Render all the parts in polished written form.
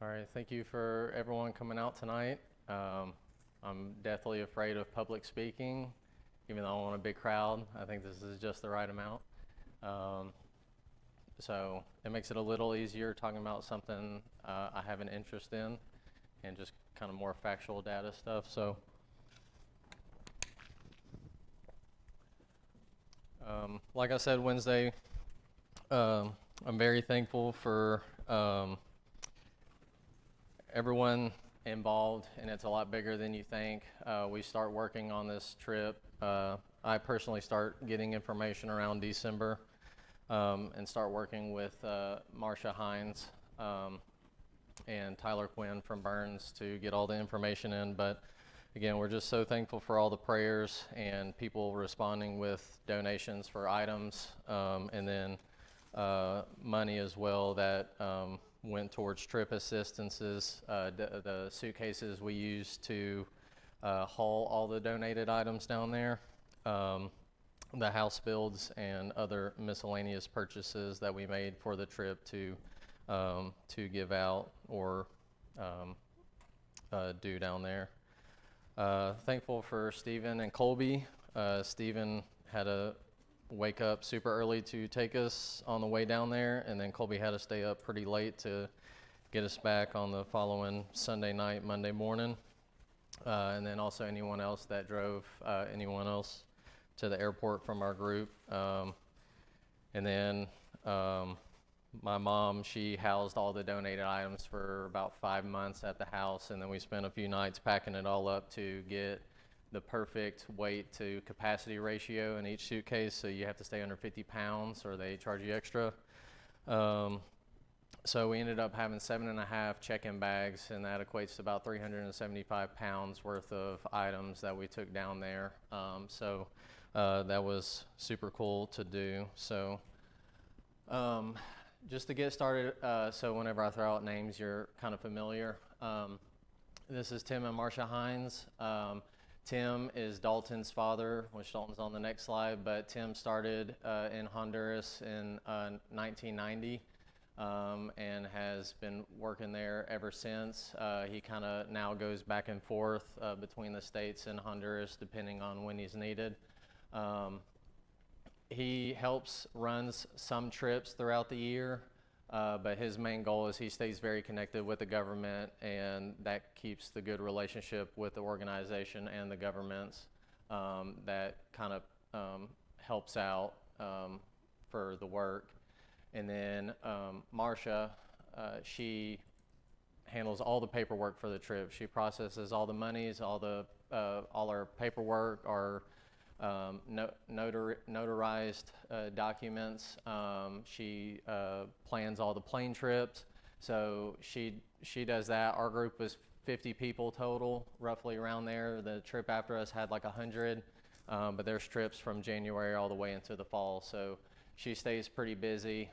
All right, thank you for everyone coming out tonight. I'm deathly afraid of public speaking, even though I want a big crowd. I think this is just the right amount. Um, so it makes it a little easier talking about something I have an interest in and just kind of more factual data stuff. So like I said Wednesday, I'm very thankful for everyone involved, and it's a lot bigger than you think. We start working on this trip. I personally start getting information around December and start working with Marcia Hines and Tyler Quinn from Burns to get all the information in. But again, we're just so thankful for all the prayers and people responding with donations for items and then money as well that went towards trip assistances, the suitcases we used to haul all the donated items down there, the house builds and other miscellaneous purchases that we made for the trip to give out or do down there. Thankful for Stephen and Colby. Stephen had to wake up super early to take us on the way down there, and then Colby had to stay up pretty late to get us back on the following Sunday night, Monday morning. And then also anyone else that drove anyone else to the airport from our group. And then my mom, she housed all the donated items for about 5 months at the house, and then we spent a few nights packing it all up to get the perfect weight to capacity ratio in each suitcase. So you have to stay under 50 pounds or they charge you extra. So we ended up having 7.5 check-in bags, and that equates to about 375 pounds worth of items that we took down there. So that was super cool to do. So just to get started, so whenever I throw out names, you're kind of familiar. This is Tim and Marcia Hines. Tim is Dalton's father, which Dalton's on the next slide, but Tim started in Honduras in 1990 and has been working there ever since. He kind of now goes back and forth between the States and Honduras depending on when he's needed. He runs some trips throughout the year, but his main goal is he stays very connected with the government, and that keeps the good relationship with the organization and the governments. That kind of helps out for the work. And then Marcia, she handles all the paperwork for the trip. She processes all the monies, all our paperwork, our notarized documents. She plans all the plane trips. So she does that. Our group was 50 people total, roughly around there. The trip after us had like 100, but there's trips from January all the way into the fall. So she stays pretty busy.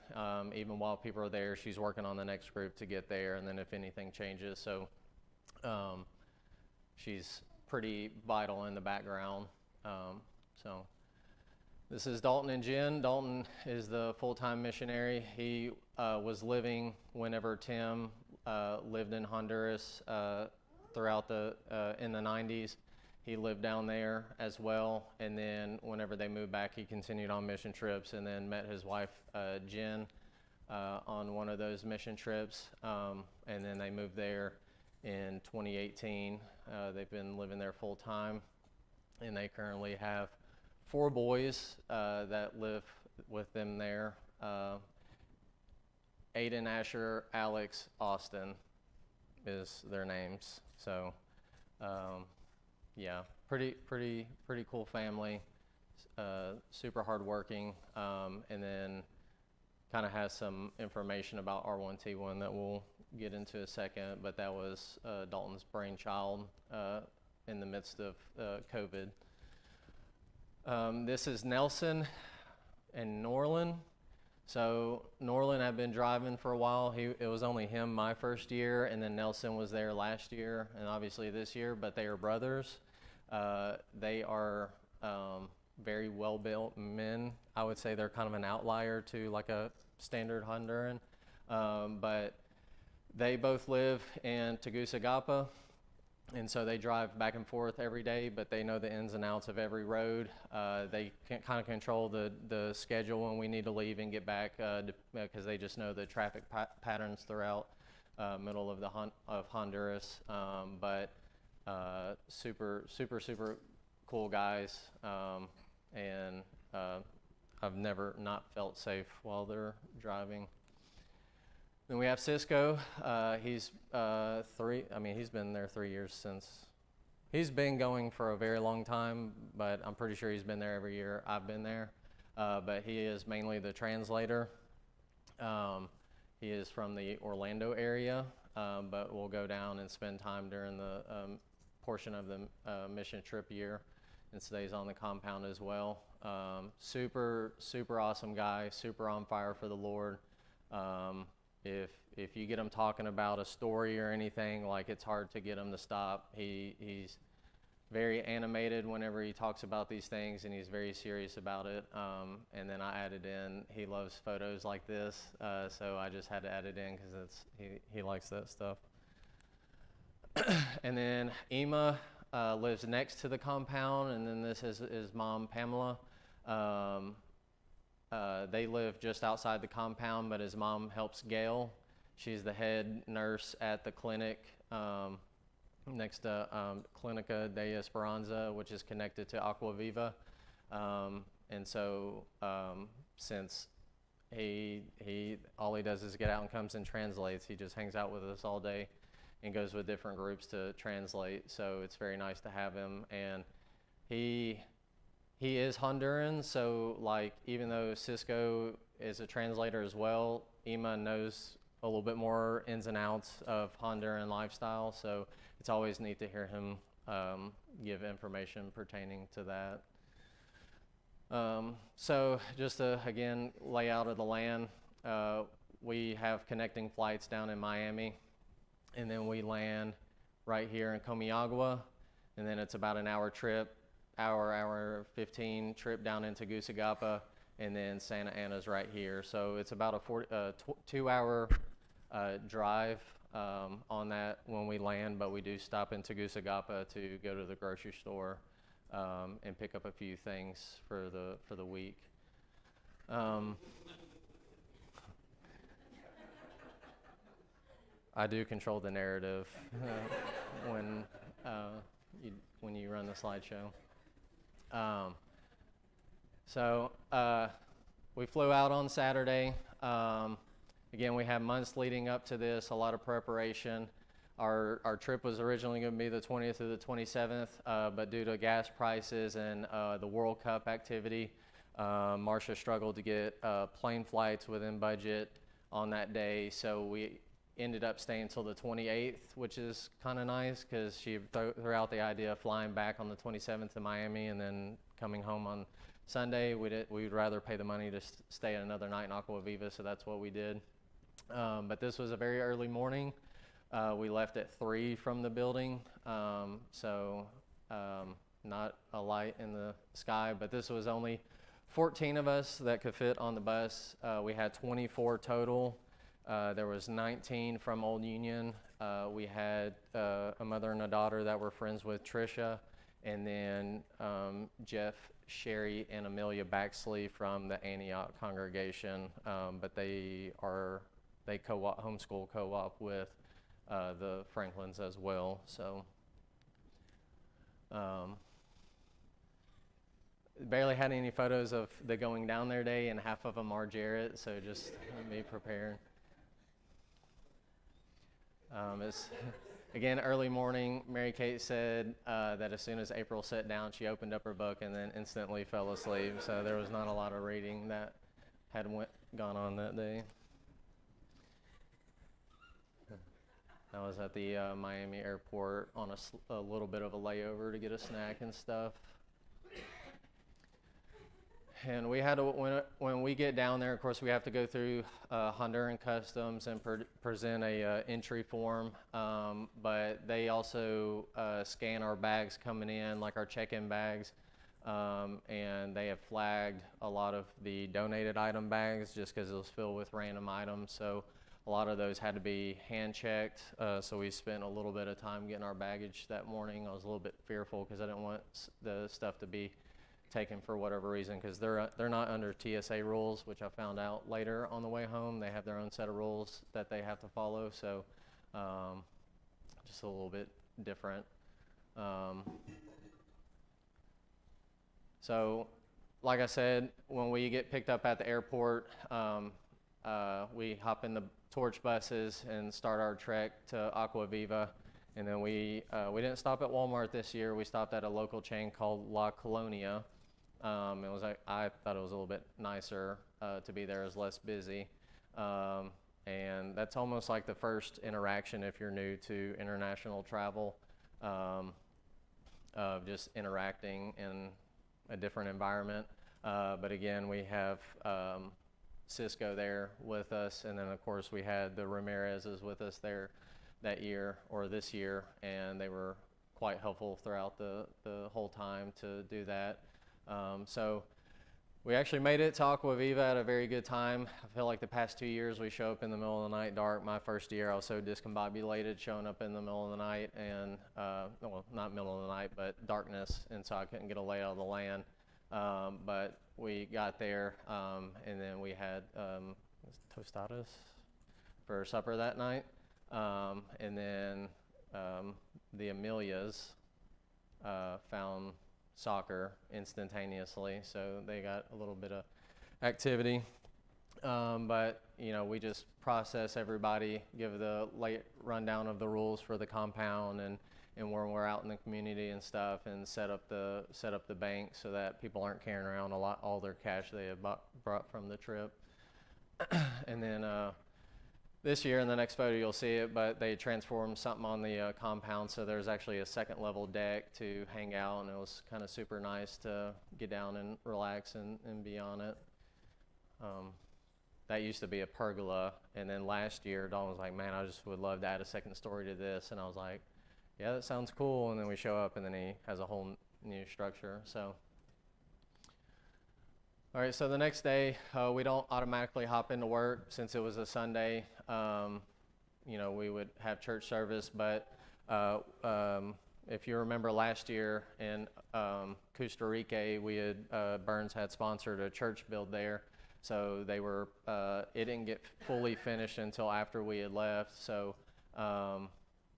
Even while people are there, she's working on the next group to get there, and then if anything changes. So she's pretty vital in the background. So this is Dalton and Jen. Dalton is the full-time missionary. He was living whenever Tim lived in Honduras throughout in the 90s. He lived down there as well, and then whenever they moved back, he continued on mission trips, and then met his wife Jen on one of those mission trips, and then they moved there in 2018. They've been living there full-time, and they currently have 4 boys that live with them there. Aiden, Asher, Alex, Austin is their names. So yeah, pretty cool family, super hardworking, and then kind of has some information about R1T1 that we'll get into a second, but that was Dalton's brainchild in the midst of COVID. This is Nelson and Norlin. So Norlin had been driving for a while. It was only him my first year, and then Nelson was there last year and obviously this year, but they are brothers. They are very well-built men. I would say they're kind of an outlier to like a standard Honduran, but They both live in Tegucigalpa, and so they drive back and forth every day, but they know the ins and outs of every road. They can kind of control the schedule when we need to leave and get back, because they just know the traffic patterns throughout middle of of Honduras. But super cool guys, and I've never not felt safe while they're driving. Then we have Cisco. He's he's been there 3 years since. He's been going for a very long time, but I'm pretty sure he's been there every year I've been there. But he is mainly the translator. He is from the Orlando area, but will go down and spend time during the portion of the mission trip year and stays on the compound as well. Super awesome guy, super on fire for the Lord. If you get him talking about a story or anything, like, it's hard to get him to stop. He's very animated whenever he talks about these things, and he's very serious about it. And then I added in, he loves photos like this, so I just had to add it in because he likes that stuff. And then Ema lives next to the compound, and then this is his mom, Pamela. They live just outside the compound, but his mom helps Gail. She's the head nurse at the clinic next to Clinica de Esperanza, which is connected to Aqua Viva. And so since all he does is get out and comes and translates, he just hangs out with us all day and goes with different groups to translate. So it's very nice to have him. And he is Honduran, so, like, even though Cisco is a translator as well, Ema knows a little bit more ins and outs of Honduran lifestyle, so it's always neat to hear him give information pertaining to that. So just to, again, lay out of the land, we have connecting flights down in Miami, and then we land right here in Comayagua, and then it's about an hour trip, hour 15 trip down into Tegucigalpa, and then Santa Ana's right here. So it's about a 2-hour drive on that when we land, but we do stop in Tegucigalpa to go to the grocery store and pick up a few things for the week. I do control the narrative when you run the slideshow. So we flew out on Saturday. Again, we had months leading up to this, a lot of preparation. Our trip was originally going to be the 20th through the 27th, but due to gas prices and the World Cup activity, Marcia struggled to get plane flights within budget on that day, so we ended up staying until the 28th, which is kind of nice because she threw out the idea of flying back on the 27th to Miami and then coming home on Sunday. We'd rather pay the money to stay another night in Aqua Viva, so that's what we did. But this was a very early morning. We left at 3 from the building, so not a light in the sky, but this was only 14 of us that could fit on the bus. We had 24 total. There was 19 from Old Union. We had a mother and a daughter that were friends with Trisha, and then Jeff, Sherry, and Amelia Baxley from the Antioch congregation, but they homeschool co-op with the Franklins as well. So barely had any photos of the going down there day, and half of them are Jarrett, so just be prepared. It's, again, early morning. Mary Kate said that as soon as April sat down, she opened up her book and then instantly fell asleep. So there was not a lot of reading that had gone on that day. I was at the Miami airport on a little bit of a layover to get a snack and stuff. And we had to, when we get down there, of course, we have to go through Honduran customs and present a entry form. But they also scan our bags coming in, like our check-in bags. And they have flagged a lot of the donated item bags just because it was filled with random items. So A lot of those had to be hand checked, so we spent a little bit of time getting our baggage that morning. I was a little bit fearful because I didn't want the stuff to be taken for whatever reason, because they're not under TSA rules, which I found out later on the way home. They have their own set of rules that they have to follow, so just a little bit different. So like I said, when we get picked up at the airport, we hop in the torch buses and start our trek to Aqua Viva. And then we didn't stop at Walmart this year. We stopped at a local chain called La Colonia. It was I thought it was a little bit nicer to be there. It was less busy. And that's almost like the first interaction if you're new to international travel, of just interacting in a different environment. But again, we have Cisco there with us, and then of course we had the Ramirez's with us there that year, or this year, and they were quite helpful throughout the whole time to do that. So we actually made it to Aqua Viva at a very good time. I feel like the past 2 years we show up in the middle of the night dark. My first year I was so discombobulated showing up in the middle of the night, and well, not middle of the night, but darkness, and so I couldn't get a lay of the land. But we got there, and then we had tostadas for supper that night, and then the Amelias found soccer instantaneously, so they got a little bit of activity. But you know, we just process everybody, give the late rundown of the rules for the compound, and when we're out in the community and stuff, and set up the bank so that people aren't carrying around all their cash they have brought from the trip. And then this year, in the next photo you'll see it, but they transformed something on the compound, so there's actually a second level deck to hang out, and it was kind of super nice to get down and relax and be on it. That used to be a pergola, and then last year Dawn was like, man, I just would love to add a second story to this, and I was like, yeah, that sounds cool. And then we show up, and then he has a whole new structure. So all right, so the next day, we don't automatically hop into work since it was a Sunday. You know, we would have church service, but if you remember last year in Costa Rica, we had Burns had sponsored a church build there, so they were it didn't get fully finished until after we had left. So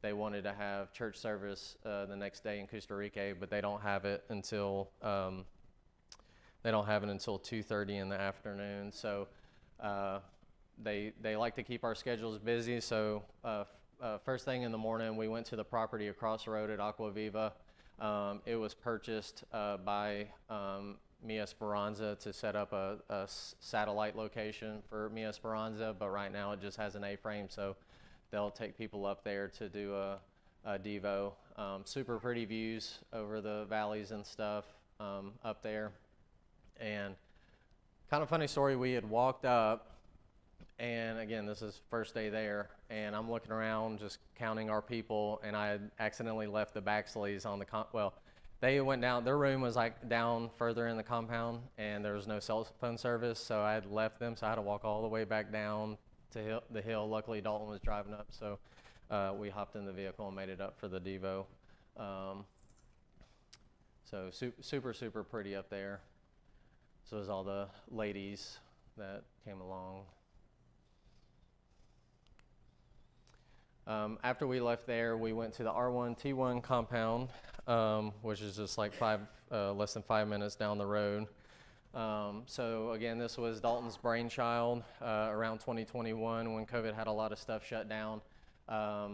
they wanted to have church service the next day in Costa Rica, but they don't have it until 2:30 in the afternoon. So they like to keep our schedules busy. So first thing in the morning, we went to the property across the road at Aqua Viva. It was purchased by Mi Esperanza to set up a satellite location for Mi Esperanza, but right now it just has an A-frame, so they'll take people up there to do a Devo. Super pretty views over the valleys and stuff up there. And kind of funny story, we had walked up, and again, this is first day there, and I'm looking around just counting our people, and I had accidentally left the back sleeves on the well, they went down, their room was like down further in the compound, and there was no cell phone service, so I had left them, so I had to walk all the way back down to the hill. Luckily Dalton was driving up, so we hopped in the vehicle and made it up for the Devo. So super pretty up there. So there's all the ladies that came along. After we left there, we went to the R1T1 compound, which is just like less than 5 minutes down the road. So again, this was Dalton's brainchild around 2021 when COVID had a lot of stuff shut down. I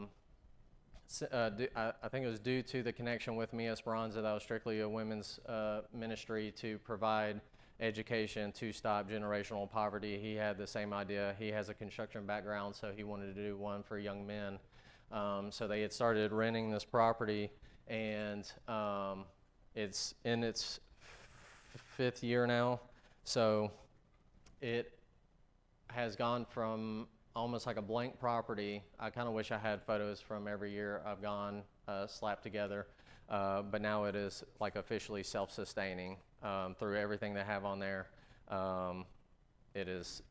think it was due to the connection with Mi Esperanza. That was strictly a women's ministry to provide education to stop generational poverty. He had the same idea. He has a construction background, so he wanted to do one for young men. So they had started renting this property, and it's in its fifth year now. So it has gone from almost like a blank property. I kind of wish I had photos from every year I've gone slapped together, but now it is like officially self-sustaining. Through everything they have on there. It is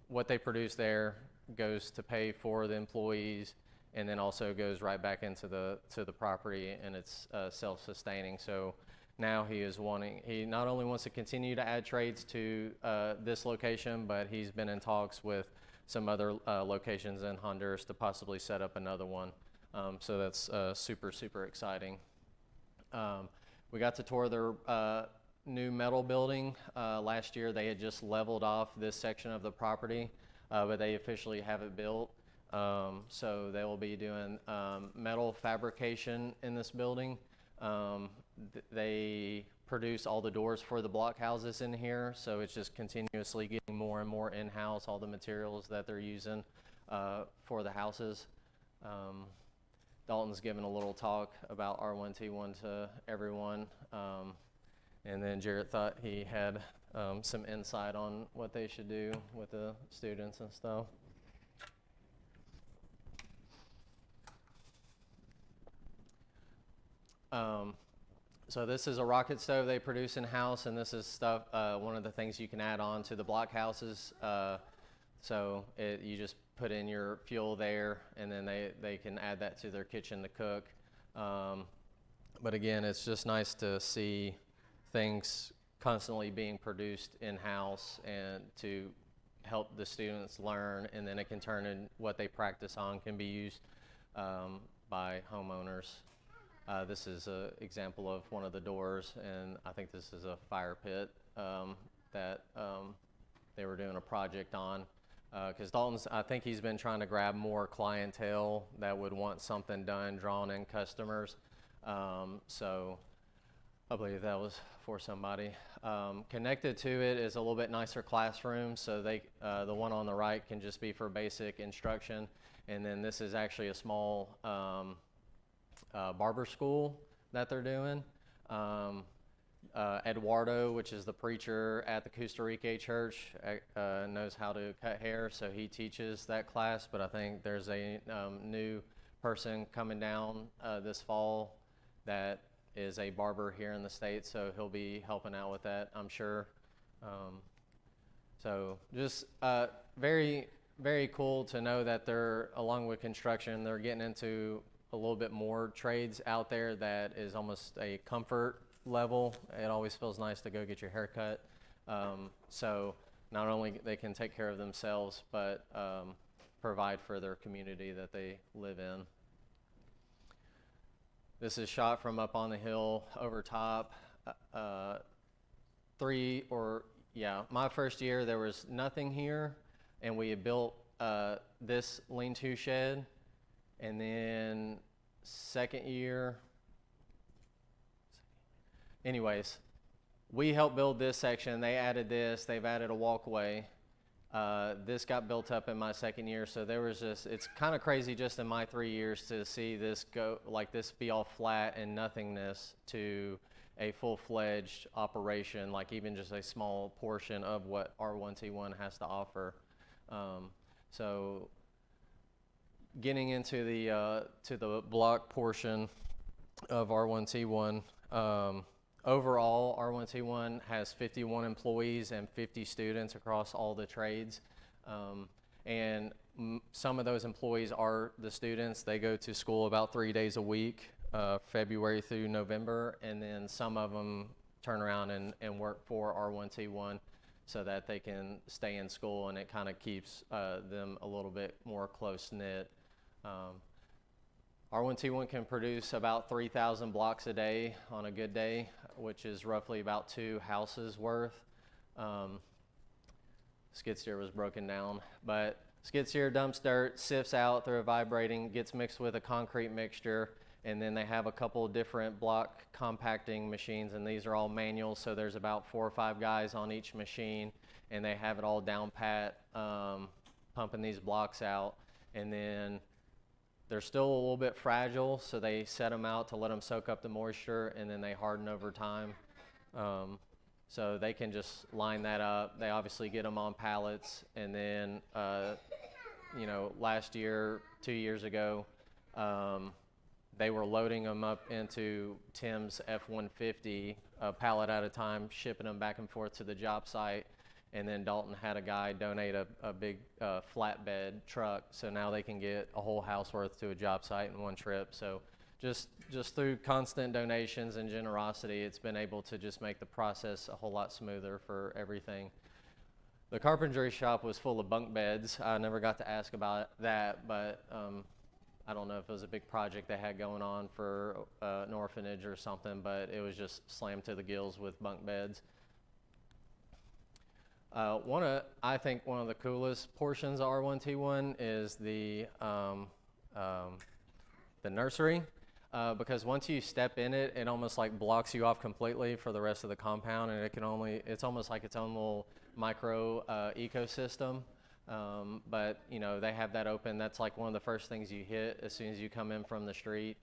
what they produce there goes to pay for the employees, and then also goes right back into the property, and it's self-sustaining. So now he not only wants to continue to add trades to this location, but he's been in talks with some other locations in Honduras to possibly set up another one. So that's super, super exciting. We got to tour their new metal building. Last year they had just leveled off this section of the property, but they officially have it built. So they will be doing metal fabrication in this building. They produce all the doors for the block houses in here, so it's just continuously getting more and more in-house, all the materials that they're using for the houses. Dalton's given a little talk about R1T1 to everyone, and then Jarrett thought he had some insight on what they should do with the students and stuff. So this is a rocket stove they produce in-house, and this is stuff, one of the things you can add on to the block houses. So you just put in your fuel there, and then they can add that to their kitchen to cook. But again, it's just nice to see things constantly being produced in-house and to help the students learn, and then it can turn in what they practice on can be used by homeowners. This is an example of one of the doors, and I think this is a fire pit that they were doing a project on. Because Dalton's, I think he's been trying to grab more clientele that would want something done, drawn in customers. So I believe that was for somebody. Connected to it is a little bit nicer classroom, so the one on the right can just be for basic instruction, and then this is actually a small barber school that they're doing. Eduardo, which is the preacher at the Costa Rica church, knows how to cut hair, so he teaches that class, but I think there's a new person coming down this fall that is a barber here in the States, so he'll be helping out with that, I'm sure. So just very, very cool to know that they're, along with construction, they're getting into a little bit more trades out there that is almost a comfort level. It always feels nice to go get your hair cut. So not only they can take care of themselves, but provide for their community that they live in. This is shot from up on the hill over top. My first year there was nothing here, and we had built this lean-to shed. And then second year, anyways, we helped build this section. They added this. They've added a walkway. This got built up in my second year. So there was just, it's kind of crazy just in my 3 years to see this go, like this be all flat and nothingness to a full-fledged operation, like even just a small portion of what R1T1 has to offer. So getting into the to the block portion of R1T1, overall R1T1 has 51 employees and 50 students across all the trades, and some of those employees are the students. They go to school about 3 days a week, February through November, and then some of them turn around and work for R1T1 so that they can stay in school, and it kind of keeps them a little bit more close-knit. R1T1 can produce about 3,000 blocks a day on a good day, which is roughly about 2 houses worth. Skid steer was broken down, but skid steer dumps dirt, sifts out through a vibrating, gets mixed with a concrete mixture, and then they have a couple of different block compacting machines, and these are all manual, so there's about 4 or 5 guys on each machine, and they have it all down pat, pumping these blocks out. And then they're still a little bit fragile, so they set them out to let them soak up the moisture, and then they harden over time. So they can just line that up. They obviously get them on pallets, and then, last year, 2 years ago, they were loading them up into Tim's F-150, a pallet at a time, shipping them back and forth to the job site. And then Dalton had a guy donate a big flatbed truck, so now they can get a whole house worth to a job site in one trip. So just through constant donations and generosity, it's been able to just make the process a whole lot smoother for everything. The carpentry shop was full of bunk beds. I never got to ask about that, but I don't know if it was a big project they had going on for an orphanage or something, but it was just slammed to the gills with bunk beds. I think one of the coolest portions of R1T1 is the nursery, because once you step in it, it almost like blocks you off completely for the rest of the compound, and it's almost like its own little micro ecosystem. But you know, they have that open. That's like one of the first things you hit as soon as you come in from the street.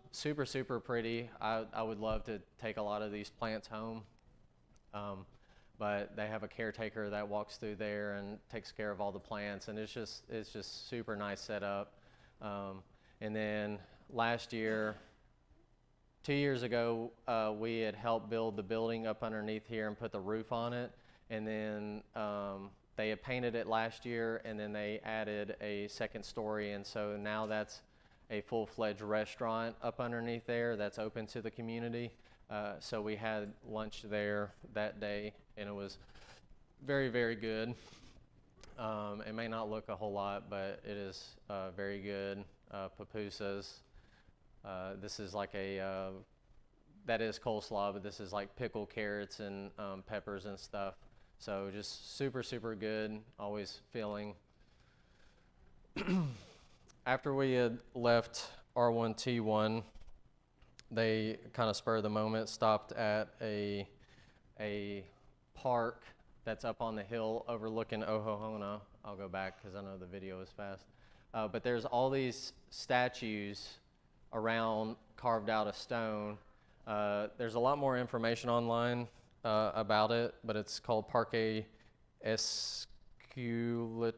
Super, super pretty. I would love to take a lot of these plants home. But they have a caretaker that walks through there and takes care of all the plants, and it's just super nice setup. And then last year, 2 years ago, we had helped build the building up underneath here and put the roof on it, and then they had painted it last year, and then they added a second story, and so now that's a full-fledged restaurant up underneath there that's open to the community. So we had lunch there that day, and it was very, very good. It may not look a whole lot, but it is very good. Pupusas. This is like that is coleslaw, but this is like pickled carrots and peppers and stuff. So just super, super good. Always feeling. After we had left R1T1, they kind of spur of the moment stopped at a park that's up on the hill overlooking Ohohona. I'll go back because I know the video is fast. But there's all these statues around carved out of stone. There's a lot more information online about it, but it's called Parque Escuelet.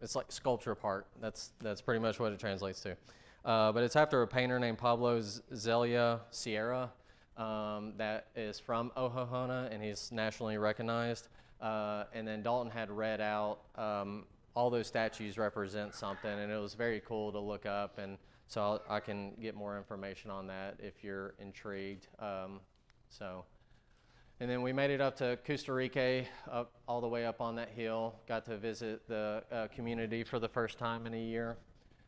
It's like Sculpture Park. That's pretty much what it translates to. But it's after a painter named Pablo Zelia Sierra that is from Ohohona, and he's nationally recognized. And then Dalton had read out all those statues represent something, and it was very cool to look up. And so I can get more information on that if you're intrigued. And then we made it up to Costa Rica, up all the way up on that hill. Got to visit the community for the first time in a year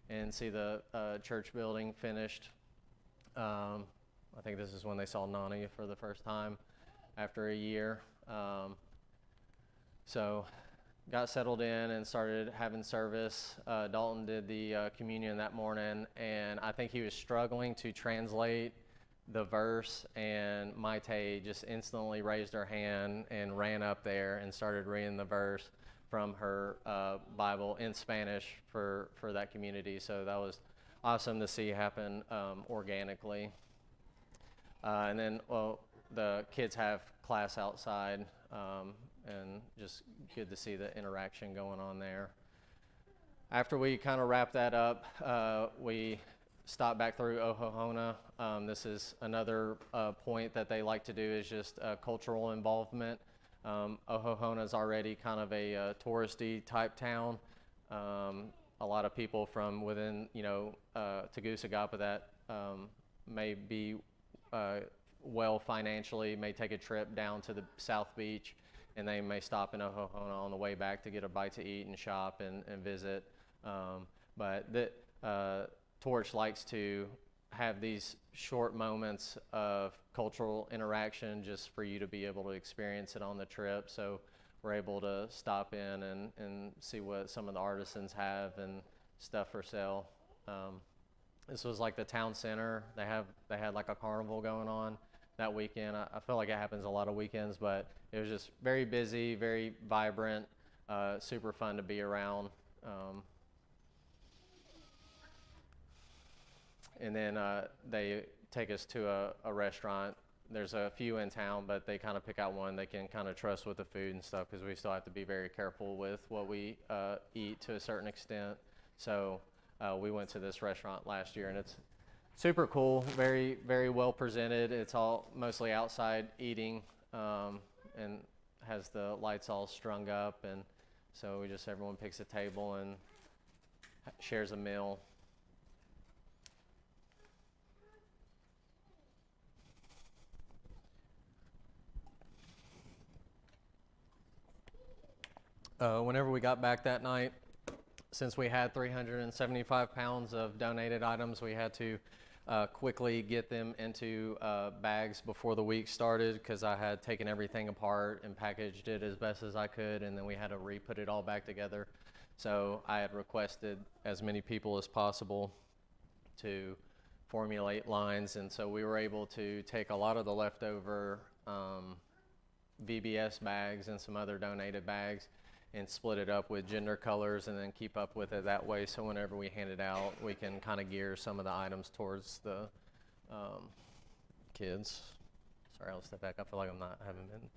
and see the church building finished. I think this is when they saw Nani for the first time after a year. So got settled in and started having service. Dalton did the communion that morning, and I think he was struggling to translate the verse, and Maite just instantly raised her hand and ran up there and started reading the verse from her Bible in Spanish for that community. So that was awesome to see happen organically. And then, well, the kids have class outside, and just good to see the interaction going on there. After we kind of wrapped that up, we stopped back through Ohohona. This is another point that they like to do, is just cultural involvement. Ohohona is already kind of a touristy type town. A lot of people from within, Tegucigalpa that may be well financially may take a trip down to the South Beach, and they may stop in Ohohona on the way back to get a bite to eat and shop and visit. But Torch likes to have these short moments of cultural interaction just for you to be able to experience it on the trip. So we're able to stop in and see what some of the artisans have and stuff for sale. This was like the town center. They had like a carnival going on that weekend. I feel like it happens a lot of weekends, but it was just very busy, very vibrant, super fun to be around. And then they take us to a restaurant. There's a few in town, but they kind of pick out one they can kind of trust with the food and stuff, because we still have to be very careful with what we eat to a certain extent. So we went to this restaurant last year, and it's super cool, very, very well presented. It's all mostly outside eating, and has the lights all strung up, and so everyone picks a table and shares a meal. Whenever we got back that night, since we had 375 pounds of donated items, we had to quickly get them into bags before the week started, because I had taken everything apart and packaged it as best as I could, and then we had to re-put it all back together. So I had requested as many people as possible to formulate lines, and so we were able to take a lot of the leftover VBS bags and some other donated bags and split it up with gender colors, and then keep up with it that way, so whenever we hand it out, we can kind of gear some of the items towards the kids. Sorry, I'll step back. I feel like haven't been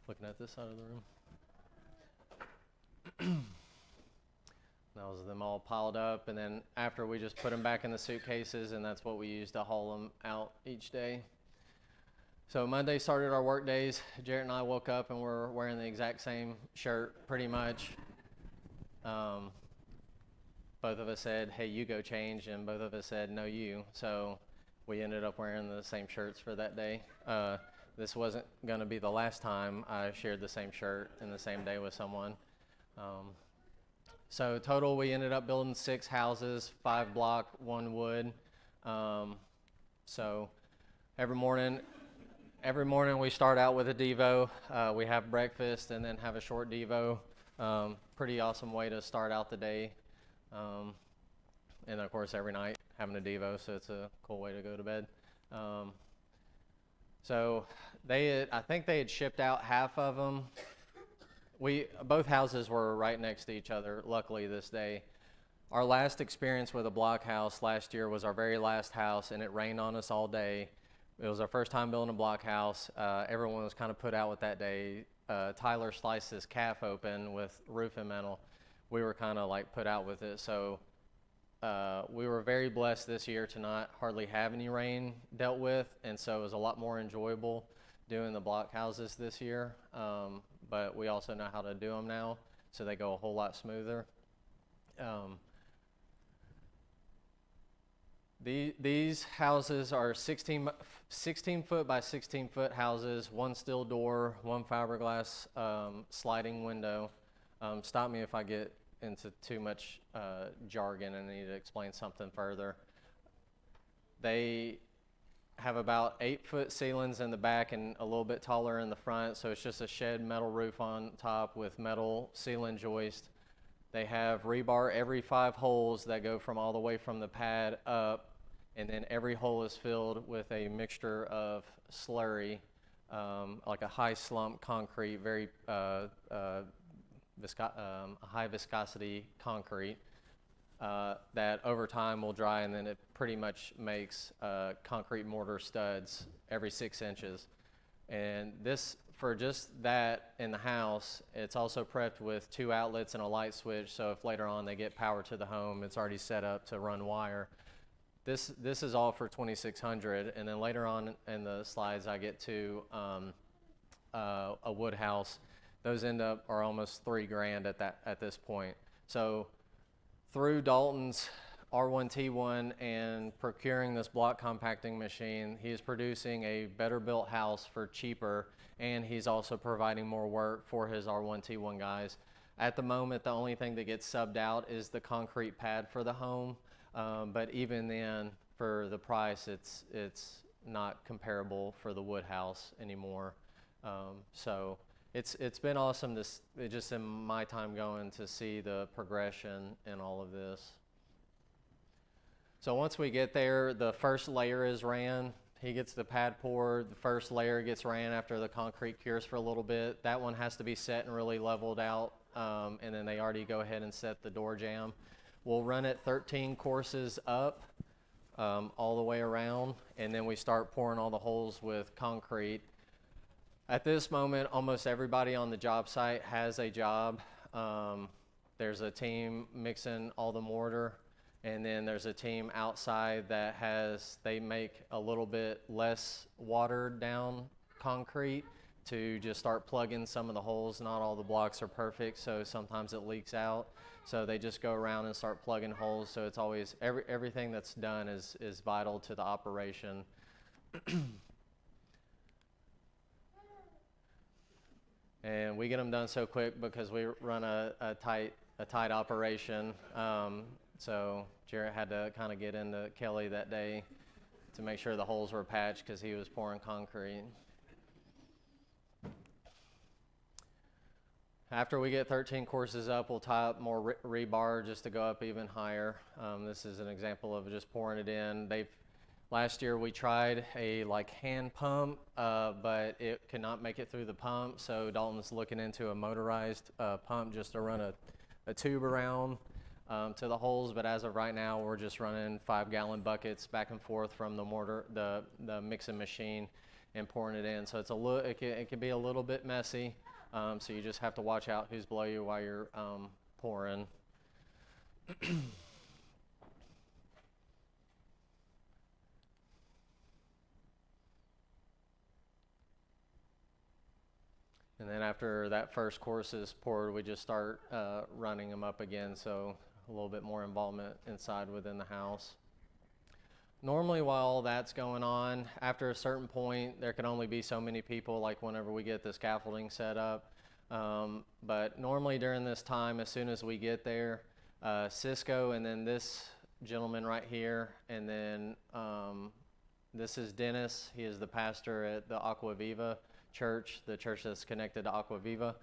looking at this side of the room. That was them all piled up, and then after we just put them back in the suitcases, and that's what we used to haul them out each day. So Monday started our work days. Jarrett and I woke up and we're wearing the exact same shirt pretty much. Both of us said, hey, you go change, and both of us said, no, you. So we ended up wearing the same shirts for that day. This wasn't going to be the last time I shared the same shirt in the same day with someone. So total, we ended up building 6 houses, 5 block, 1 wood. So every morning we start out with a Devo. We have breakfast and then have a short Devo. Pretty awesome way to start out the day. And of course every night having a Devo, so it's a cool way to go to bed. So I think they had shipped out half of them. Both houses were right next to each other, luckily, this day. Our last experience with a block house last year was our very last house, and it rained on us all day. It was our first time building a block house. Everyone was kind of put out with that day. Tyler sliced his calf open with roofing metal. We were kind of like put out with it. So we were very blessed this year to not hardly have any rain dealt with, and so it was a lot more enjoyable doing the block houses this year. But we also know how to do them now, so they go a whole lot smoother. These houses are 16 foot by 16 foot houses, 1 steel door, 1 fiberglass sliding window. Stop me if I get into too much jargon and I need to explain something further. They have about 8-foot ceilings in the back and a little bit taller in the front, so it's just a shed metal roof on top with metal ceiling joist. They have rebar every 5 holes that go from all the way from the pad up, and then every hole is filled with a mixture of slurry, like a high slump concrete, very high viscosity concrete that over time will dry, and then it pretty much makes concrete mortar studs every 6 inches. And this, for just that in the house, it's also prepped with 2 outlets and a light switch, so if later on they get power to the home, it's already set up to run wire. This is all for $2,600, and then later on in the slides I get to a wood house. Those are almost $3,000 at this point. So through Dalton's R1T1 and procuring this block compacting machine, he is producing a better built house for cheaper, and he's also providing more work for his R1T1 guys. At the moment, the only thing that gets subbed out is the concrete pad for the home, but even then, for the price, it's not comparable for the wood house anymore. So it's been awesome just in my time going to see the progression in all of this. So once we get there, the first layer is ran. He gets the pad poured. The first layer gets ran after the concrete cures for a little bit. That one has to be set and really leveled out, and then they already go ahead and set the door jamb. We'll run it 13 courses up all the way around, and then we start pouring all the holes with concrete. At this moment, almost everybody on the job site has a job. There's a team mixing all the mortar, and then there's a team outside that they make a little bit less watered down concrete to just start plugging some of the holes. Not all the blocks are perfect, so sometimes it leaks out. So they just go around and start plugging holes. So it's always, everything that's done is vital to the operation. And we get them done so quick because we run a tight operation. So Jarrett had to kind of get into Kelly that day to make sure the holes were patched because he was pouring concrete. After we get 13 courses up, we'll tie up more rebar just to go up even higher. This is an example of just pouring it in. Last year we tried a hand pump, but it could not make it through the pump. So Dalton's looking into a motorized pump just to run a tube around to the holes. But as of right now, we're just running 5-gallon buckets back and forth from the mortar, the mixing machine, and pouring it in. So it's it can be a little bit messy. So you just have to watch out who's below you while you're pouring. And then after that first course is poured, we just start running them up again, so a little bit more involvement inside within the house. Normally while all that's going on, after a certain point, there can only be so many people, like whenever we get the scaffolding set up. But normally during this time, as soon as we get there, Cisco and then this gentleman right here, and then this is Dennis. He is the pastor at the Aqua Viva church, the church that's connected to Aqua Viva.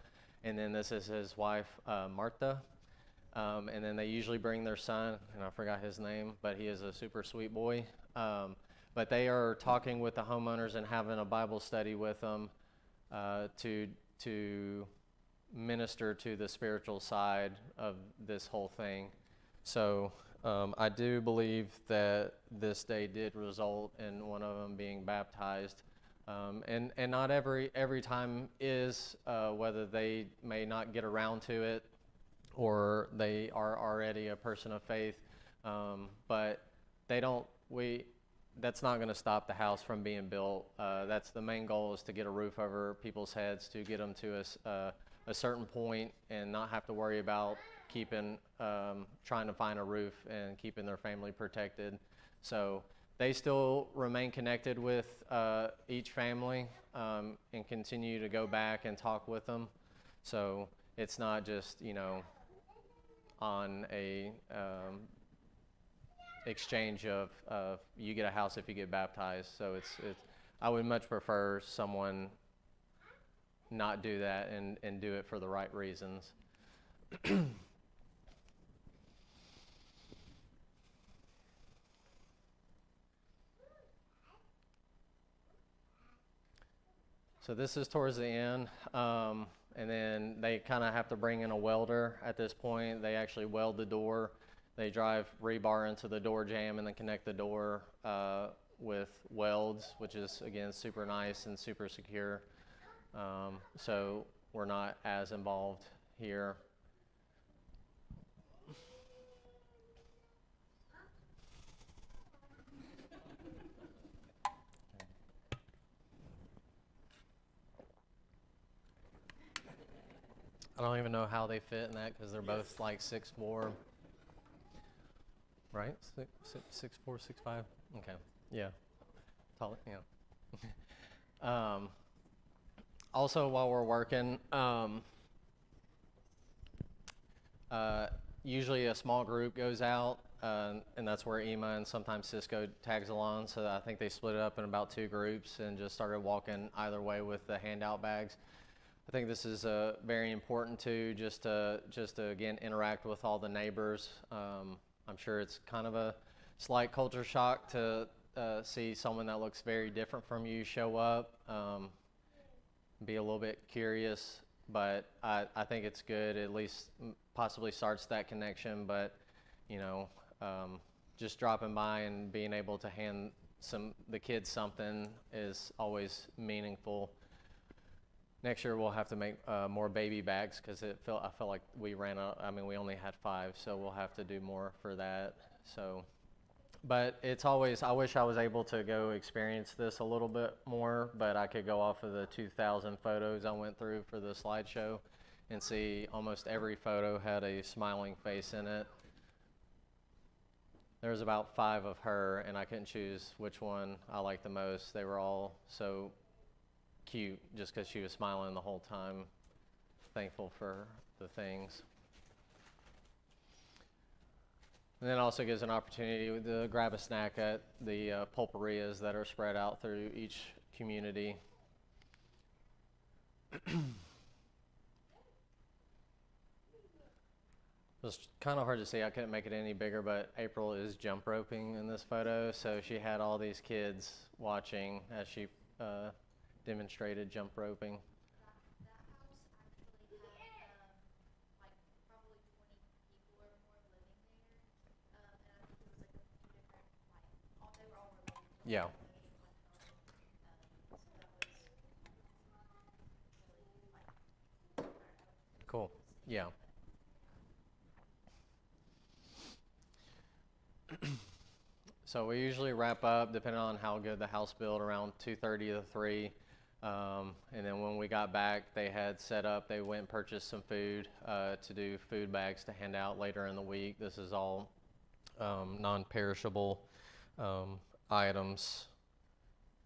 And then this is his wife, Martha. And then they usually bring their son, and I forgot his name, but he is a super sweet boy. But they are talking with the homeowners and having a Bible study with them to minister to the spiritual side of this whole thing. So I do believe that this day did result in one of them being baptized. And not every time is, whether they may not get around to it or they are already a person of faith, but that's not going to stop the house from being built. That's the main goal, is to get a roof over people's heads, to get them to a certain point and not have to worry about trying to find a roof and keeping their family protected. So they still remain connected with each family and continue to go back and talk with them. So it's not just, on a exchange of you get a house if you get baptized. So I would much prefer someone not do that and do it for the right reasons. So this is towards the end, and then they kind of have to bring in a welder at this point. They actually weld the door. They drive rebar into the door jamb and then connect the door with welds, which is, again, super nice and super secure. So we're not as involved here. I don't even know how they fit in that because they're both like 6'4", right? 6'4", 6'5". Okay, yeah, tall, yeah. Also, while we're working, usually a small group goes out, and that's where Ema and sometimes Cisco tags along. So I think they split it up in about 2 groups and just started walking either way with the handout bags. I think this is very important too, just to again interact with all the neighbors. I'm sure it's kind of a slight culture shock to see someone that looks very different from you show up. Be a little bit curious, but I think it's good. At least possibly starts that connection. But just dropping by and being able to hand the kids something is always meaningful. Next year we'll have to make more baby bags because I felt like we ran out. I mean, we only had 5, so we'll have to do more for that. So But it's always, I wish I was able to go experience this a little bit more, but I could go off of the 2,000 photos I went through for the slideshow and see almost every photo had a smiling face in it. There was about 5 of her, and I couldn't choose which one I liked the most. They were all so cute just because she was smiling the whole time, thankful for the things. And then it also gives an opportunity to grab a snack at the pulperias that are spread out through each community. It was kind of hard to see. I couldn't make it any bigger, but April is jump roping in this photo. So she had all these kids watching as she demonstrated jump roping. Yeah. Cool. Yeah. So we usually wrap up, depending on how good the house built, around 2:30 to 3. And then when we got back, they had set up, they went and purchased some food to do food bags to hand out later in the week. This is all non-perishable items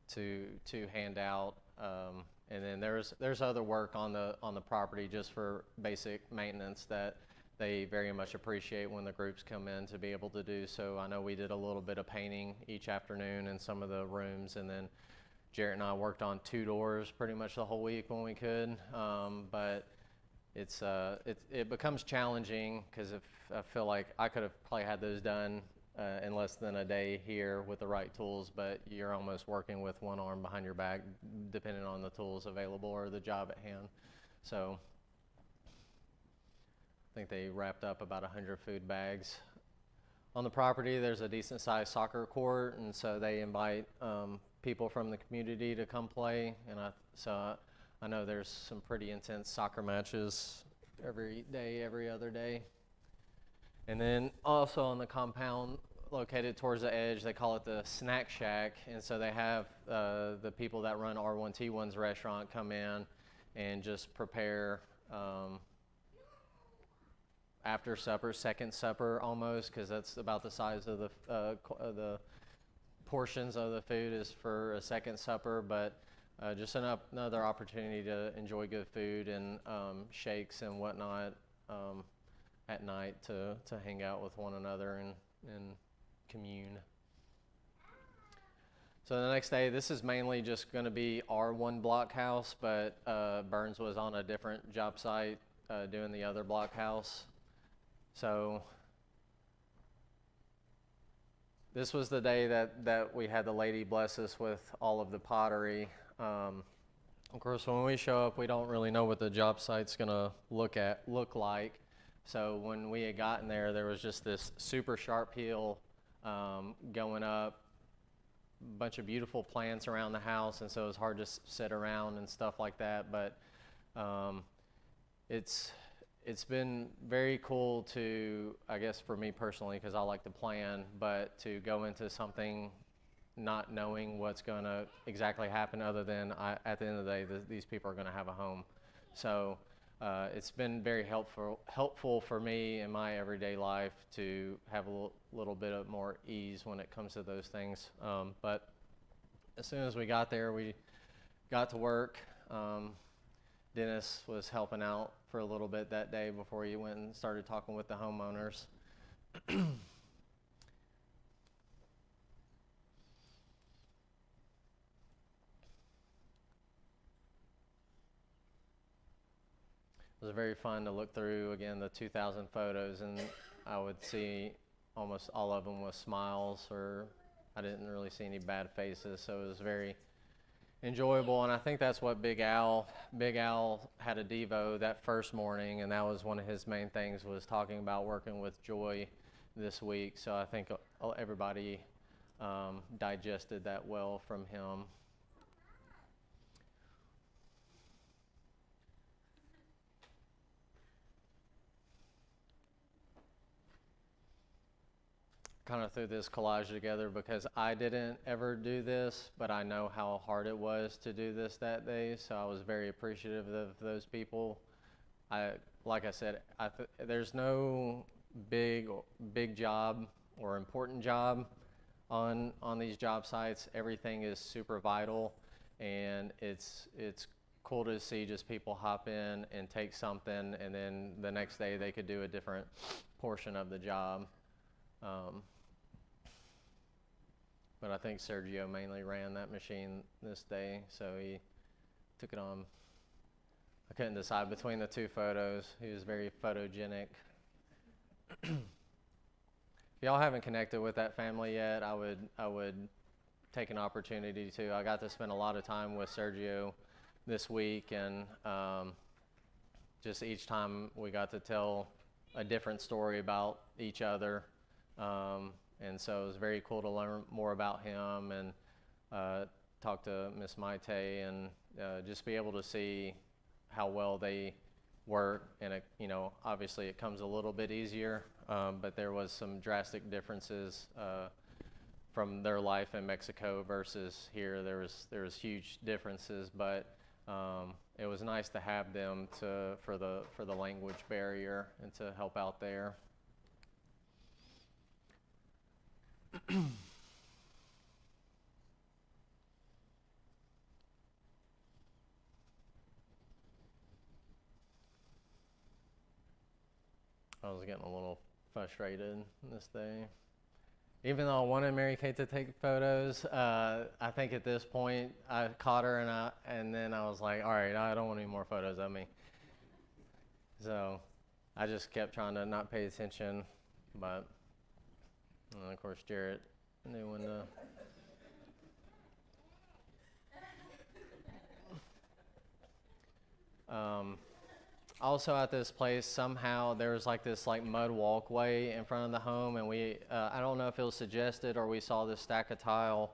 to hand out. And then there's other work on the property just for basic maintenance that they very much appreciate when the groups come in to be able to do. So I know we did a little bit of painting each afternoon in some of the rooms, and then Jarrett and I worked on 2 doors pretty much the whole week when we could. But it becomes challenging because if I feel like I could have probably had those done in less than a day here with the right tools, but you're almost working with one arm behind your back depending on the tools available or the job at hand. So I think they wrapped up about 100 food bags. On the property, there's a decent sized soccer court, and so they invite people from the community to come play. And I know there's some pretty intense soccer matches every day, every other day. And then also on the compound, located towards the edge, they call it the Snack Shack. And so they have the people that run R1T1's restaurant come in and just prepare after supper, second supper almost, because that's about the size of the portions of the food is for a second supper, but just another opportunity to enjoy good food and shakes and whatnot at night to hang out with one another and commune. So the next day, this is mainly just going to be our one block house, but Burns was on a different job site doing the other block house. So this was the day that we had the lady bless us with all of the pottery. Of course, when we show up, we don't really know what the job site's going to look like. So when we had gotten there was just this super sharp hill going up, a bunch of beautiful plants around the house, and so it was hard to sit around and stuff like that. But it's been very cool to, I guess for me personally, because I like to plan, but to go into something not knowing what's going to exactly happen other than at the end of the day, these people are going to have a home. So it's been very helpful for me in my everyday life to have a little bit of more ease when it comes to those things. But as soon as we got there, we got to work. Dennis was helping out for a little bit that day before he went and started talking with the homeowners. It was very fun to look through, again, the 2,000 photos, and I would see almost all of them with smiles, or I didn't really see any bad faces, so it was very enjoyable. And I think that's what Big Al had a Devo that first morning, and that was one of his main things, was talking about working with Joy this week. So I think everybody digested that well from him. kind of threw this collage together because I didn't ever do this, but I know how hard it was to do this that day, so I was very appreciative of those people. Like I said, there's no big job or important job on these job sites. Everything is super vital, and it's cool to see just people hop in and take something, and then the next day they could do a different portion of the job. But I think Sergio mainly ran that machine this day, so he took it on. I couldn't decide between the two photos. He was very photogenic. If y'all haven't connected with that family yet, I would take an opportunity to. I got to spend a lot of time with Sergio this week, and just each time we got to tell a different story about each other. And so it was very cool to learn more about him and talk to Miss Maite and just be able to see how well they work. And obviously it comes a little bit easier, but there was some drastic differences from their life in Mexico versus here. There was huge differences, but it was nice to have them for the language barrier and to help out there. I was getting a little frustrated this day. Even though I wanted Mary Kate to take photos, I think at this point I caught her and then I was like, all right, I don't want any more photos of me. So I just kept trying to not pay attention, but and of course Jarrett knew when to. Also at this place, somehow there was like this mud walkway in front of the home, and we, I don't know if it was suggested or we saw this stack of tile,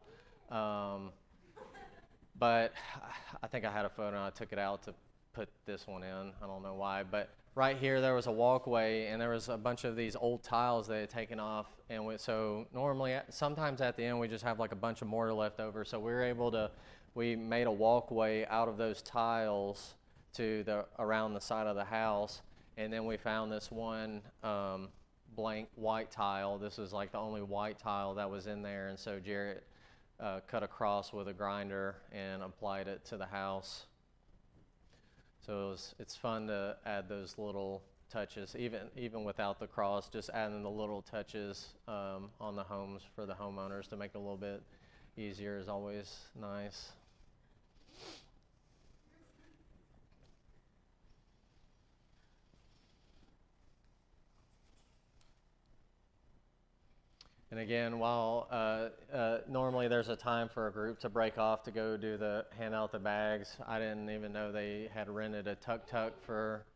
but I think I had a photo and I took it out to put this one in. I don't know why, but right here there was a walkway and there was a bunch of these old tiles they had taken off, and so normally, sometimes at the end we just have like a bunch of mortar left over, so we made a walkway out of those tiles to around the side of the house, and then we found this one blank white tile. This was like the only white tile that was in there, and so Jarrett cut across with a grinder and applied it to the house. So it's fun to add those little touches, even without the cross, just adding the little touches on the homes for the homeowners to make it a little bit easier is always nice. And again, while normally there's a time for a group to break off to go hand out the bags, I didn't even know they had rented a tuk-tuk for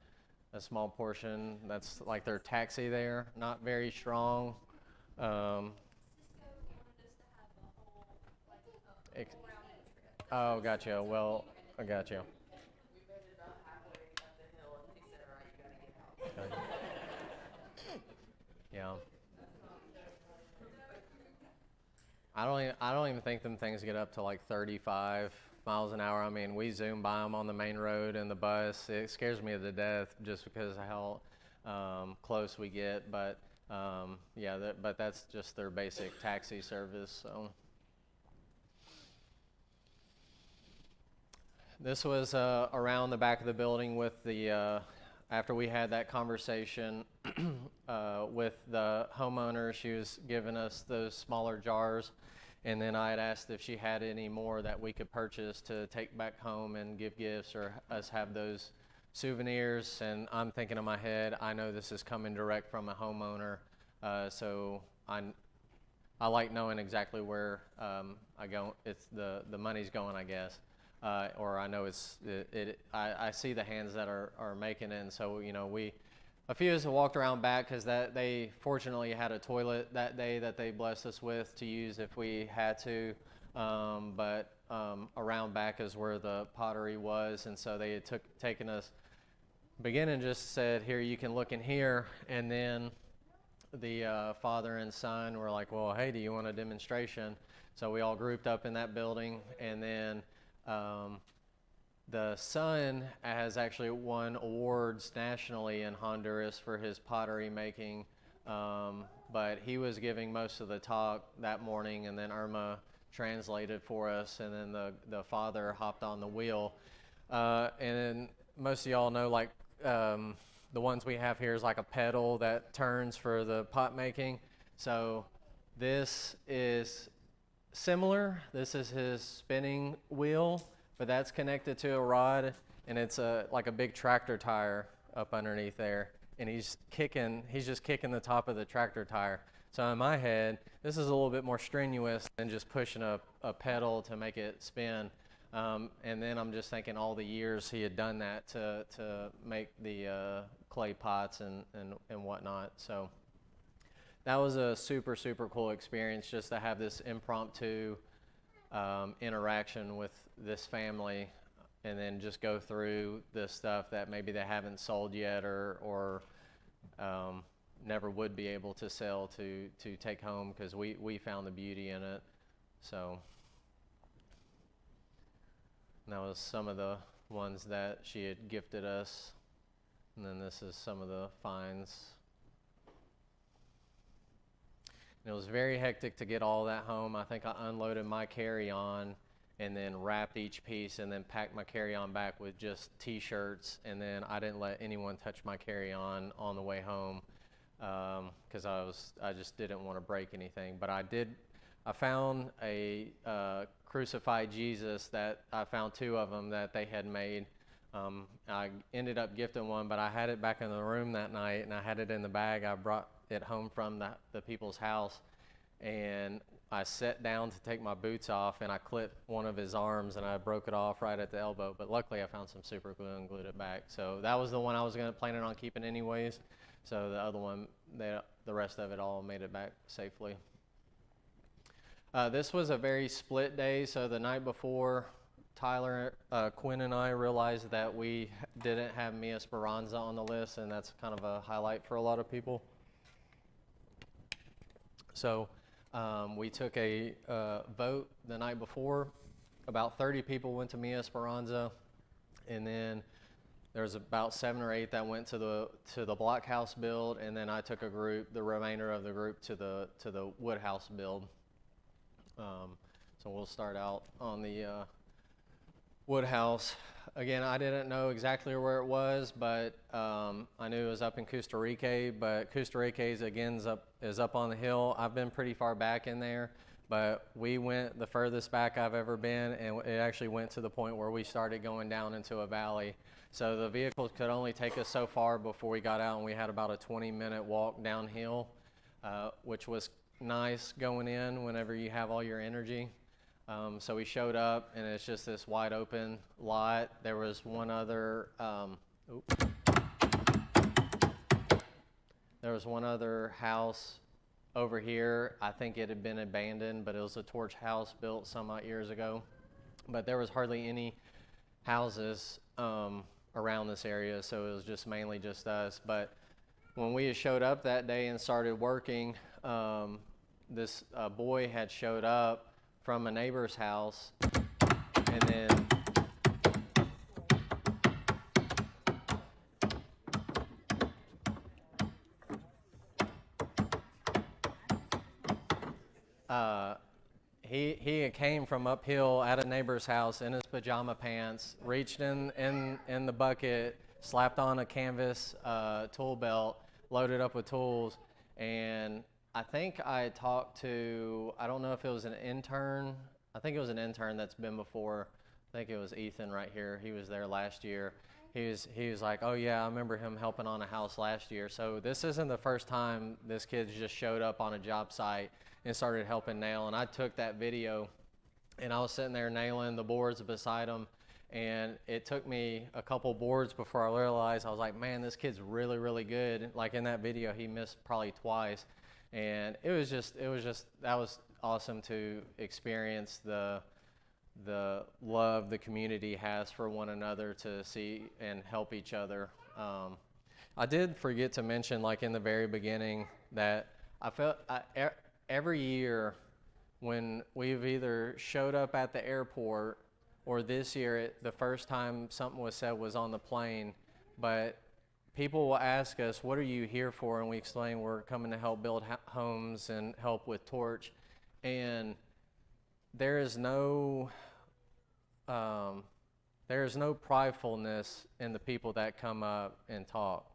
a small portion. That's like their taxi there, not very strong. Oh, gotcha. Well, I got you. We made it about halfway up the hill, and he said, all right, you gotta get out. Yeah. I don't even think them things get up to like 35 miles an hour. I mean, we zoom by them on the main road in the bus. It scares me to death just because of how close we get. But yeah, but that's just their basic taxi service. So this was around the back of the building with the. After we had that conversation with the homeowner, she was giving us those smaller jars, and then I had asked if she had any more that we could purchase to take back home and give gifts, or us have those souvenirs. And I'm thinking in my head, I know this is coming direct from a homeowner, so I like knowing exactly where it's the money's going, I guess. Or I know I see the hands that are making it, and so a few of us walked around back because they fortunately had a toilet that day that they blessed us with to use if we had to, but around back is where the pottery was, and so they had taken us, beginning just said, here, you can look in here, and then the father and son were like, well, hey, do you want a demonstration? So we all grouped up in that building, and then the son has actually won awards nationally in Honduras for his pottery making, but he was giving most of the talk that morning, and then Irma translated for us, and then the father hopped on the wheel. And then most of y'all know, like, the ones we have here is like a pedal that turns for the pot making. So this is similar. This is his spinning wheel, but that's connected to a rod, and it's like a big tractor tire up underneath there. And he's just kicking the top of the tractor tire. So in my head, this is a little bit more strenuous than just pushing a pedal to make it spin. And then I'm just thinking all the years he had done that to make the clay pots and whatnot. So that was a super, super cool experience, just to have this impromptu interaction with this family, and then just go through the stuff that maybe they haven't sold yet or never would be able to sell to take home, because we found the beauty in it. So that was some of the ones that she had gifted us. And then this is some of the finds. And it was very hectic to get all that home. I think I unloaded my carry-on and then wrapped each piece and then packed my carry-on back with just t-shirts. And then I didn't let anyone touch my carry-on on the way home, because I just didn't want to break anything. But I found a crucified Jesus that I found 2 of them that they had made. I ended up gifting one, but I had it back in the room that night, and I had it in the bag. I brought it home from the people's house, and I sat down to take my boots off, and I clipped one of his arms, and I broke it off right at the elbow. But luckily, I found some super glue and glued it back. So that was the one I was planning on keeping anyways. So the other one, the rest of it all made it back safely. This was a very split day. So the night before, Tyler, Quinn, and I realized that we didn't have Mi Esperanza on the list, and that's kind of a highlight for a lot of people. So we took a vote the night before. About 30 people went to Mi Esperanza, and then there was about 7 or 8 that went to the block house build, and then I took the remainder of the group to the wood house build. So we'll start out on the wood house. Again, I didn't know exactly where it was, but I knew it was up in Costa Rica. But Costa Rica is up on the hill. I've been pretty far back in there, but we went the furthest back I've ever been, and it actually went to the point where we started going down into a valley. So the vehicles could only take us so far before we got out, and we had about a 20-minute walk downhill, which was nice going in whenever you have all your energy. So we showed up, and it's just this wide open lot. There was one other house over here. I think it had been abandoned, but it was a torch house built some odd years ago. But there was hardly any houses around this area, so it was just mainly just us. But when we showed up that day and started working, this boy had showed up from a neighbor's house, and then he came from uphill at a neighbor's house in his pajama pants, reached in the bucket, slapped on a canvas tool belt, loaded up with tools, and I think I talked to, I don't know if it was an intern. I think it was an intern that's been before. I think it was Ethan right here. He was there last year. He was like, oh yeah, I remember him helping on a house last year. So this isn't the first time this kid just showed up on a job site and started helping nail. And I took that video, and I was sitting there nailing the boards beside him. And it took me a couple boards before I realized, I was like, man, this kid's really, really good. Like in that video, he missed probably twice. And it was just, that was awesome to experience the love the community has for one another, to see and help each other. I did forget to mention, like in the very beginning, that every year when we've either showed up at the airport or this year, the first time something was said was on the plane, but people will ask us, what are you here for? And we explain we're coming to help build homes and help with Torch. And there is no pridefulness in the people that come up and talk.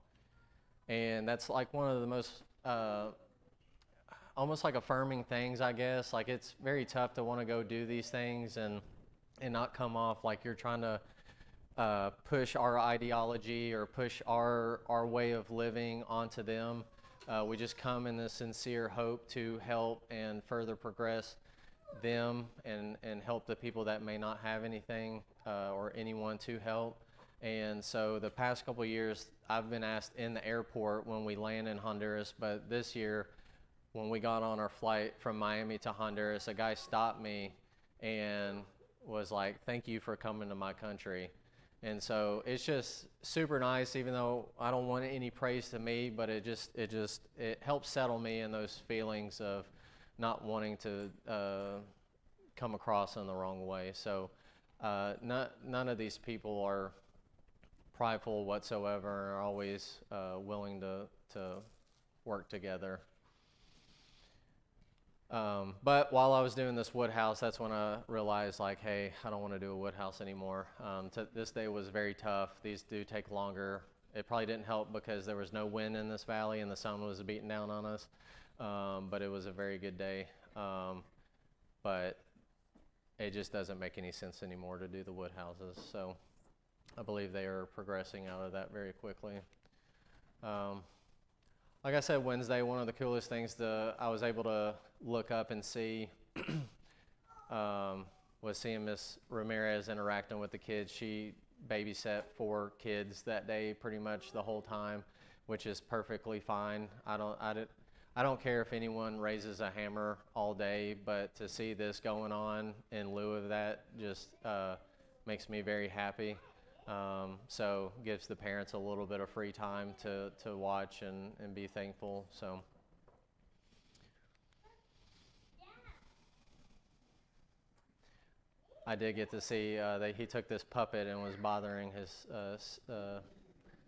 And that's like one of the most almost like affirming things, I guess. Like it's very tough to want to go do these things and not come off like you're trying to push our ideology or push our way of living onto them. We just come in the sincere hope to help and further progress them and help the people that may not have anything or anyone to help. And so the past couple of years, I've been asked in the airport when we land in Honduras, but this year, when we got on our flight from Miami to Honduras, a guy stopped me and was like, "Thank you for coming to my country." And so it's just super nice, even though I don't want any praise to me, but it helps settle me in those feelings of not wanting to come across in the wrong way. So none of these people are prideful whatsoever, and are always willing to work together. But while I was doing this wood house, that's when I realized, like, hey, I don't want to do a wood house anymore. This day was very tough. These do take longer. It probably didn't help because there was no wind in this valley and the sun was beating down on us. But it was a very good day. But it just doesn't make any sense anymore to do the wood houses. So I believe they are progressing out of that very quickly. Like I said, Wednesday, one of the coolest things I was able to look up and see was seeing Miss Ramirez interacting with the kids. She babysat 4 kids that day pretty much the whole time, which is perfectly fine. I don't care if anyone raises a hammer all day, but to see this going on in lieu of that just makes me very happy. So gives the parents a little bit of free time to watch and be thankful. So I did get to see that he took this puppet and was bothering his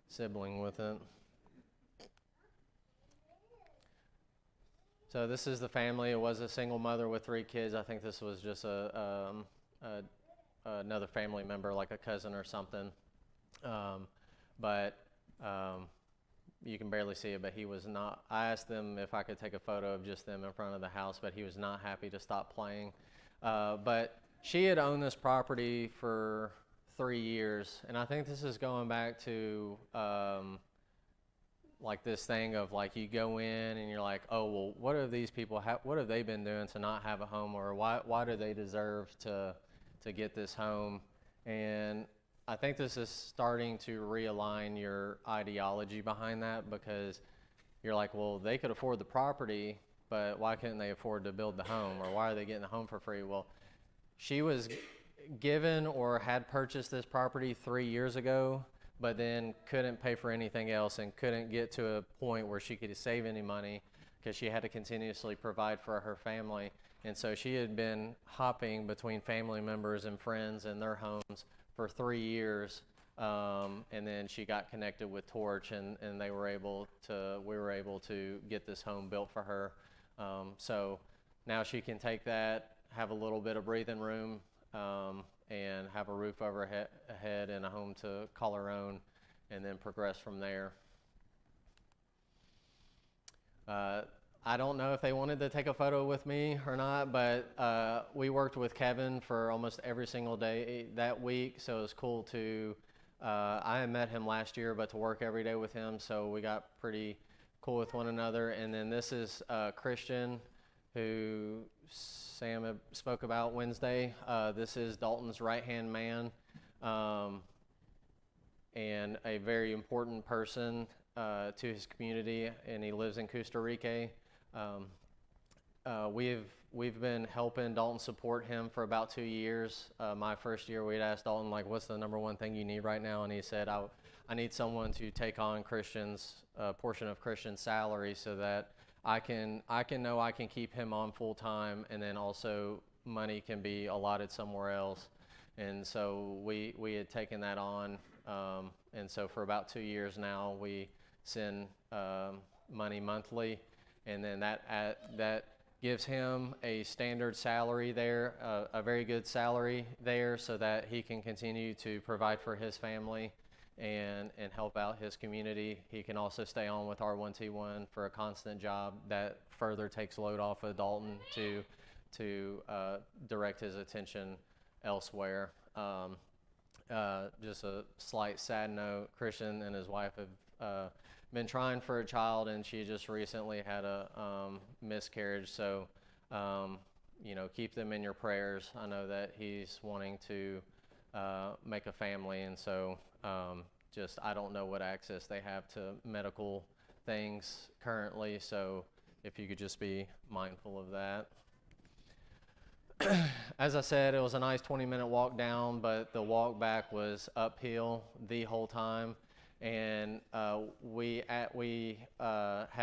sibling with it. So this is the family. It was a single mother with 3 kids. I think this was just another family member, like a cousin or something. But you can barely see it, but he was not. I asked them if I could take a photo of just them in front of the house, but he was not happy to stop playing. But she had owned this property for 3 years, and I think this is going back to like this thing of like you go in and you're like, oh, well, what are these people, what have they been doing to not have a home, or why do they deserve to get this home? And I think this is starting to realign your ideology behind that, because you're like, well, they could afford the property, but why couldn't they afford to build the home, or why are they getting the home for free? Well, she was given or had purchased this property 3 years ago, but then couldn't pay for anything else and couldn't get to a point where she could save any money because she had to continuously provide for her family. And so she had been hopping between family members and friends in their homes for 3 years. And then she got connected with Torch, and we were able to get this home built for her. So now she can take that, have a little bit of breathing room, and have a roof over her head and a home to call her own, and then progress from there. I don't know if they wanted to take a photo with me or not, but we worked with Kevin for almost every single day that week, so it was cool to, I had met him last year, but to work every day with him, so we got pretty cool with one another. And then this is Christian, who Sam spoke about Wednesday. This is Dalton's right-hand man, and a very important person to his community, and he lives in Costa Rica. We've been helping Dalton support him for about 2 years. My first year, we'd asked Dalton, like, what's the number one thing you need right now? And he said, I I need someone to take on Christian's portion of Christian's salary so that I can know I can keep him on full time, and then also money can be allotted somewhere else. And so we had taken that on, and so for about 2 years now we send money monthly, and then that gives him a standard salary there, a very good salary there, so that he can continue to provide for his family and help out his community. He can also stay on with R1T1 for a constant job that further takes load off of Dalton to direct his attention elsewhere. Just a slight sad note, Christian and his wife have been trying for a child, and she just recently had a miscarriage. So, keep them in your prayers. I know that he's wanting to make a family, and so I don't know what access they have to medical things currently. So, if you could just be mindful of that. As I said, it was a nice 20-minute walk down, but the walk back was uphill the whole time. And we had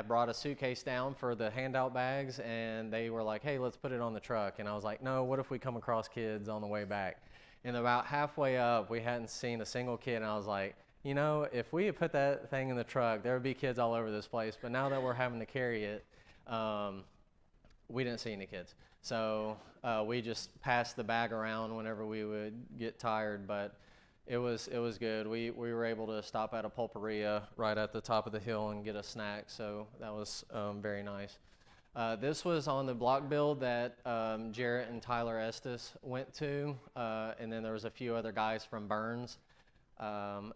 brought a suitcase down for the handout bags, and they were like, hey, let's put it on the truck. And I was like, no, what if we come across kids on the way back? And about halfway up, we hadn't seen a single kid, and I was like, if we had put that thing in the truck, there would be kids all over this place. But now that we're having to carry it, we didn't see any kids. So we just passed the bag around whenever we would get tired, but it was good. We were able to stop at a pulperia right at the top of the hill and get a snack, so that was very nice. This was on the block build that Jarrett and Tyler Estes went to, and then there was a few other guys from Burns.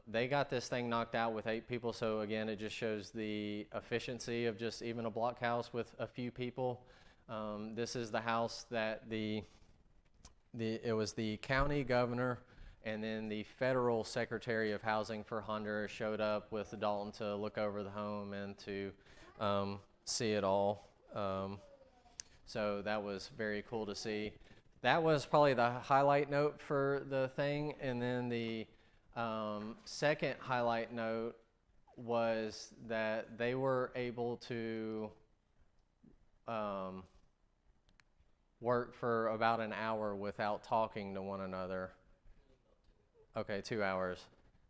They got this thing knocked out with 8 people, so again, it just shows the efficiency of just even a block house with a few people. This is the house that it was the county governor and then the federal secretary of housing for Honduras showed up with Dalton to look over the home and to see it all. So that was very cool to see. That was probably the highlight note for the thing. And then the second highlight note was that they were able to work for about an hour without talking to one another. Okay, 2 hours.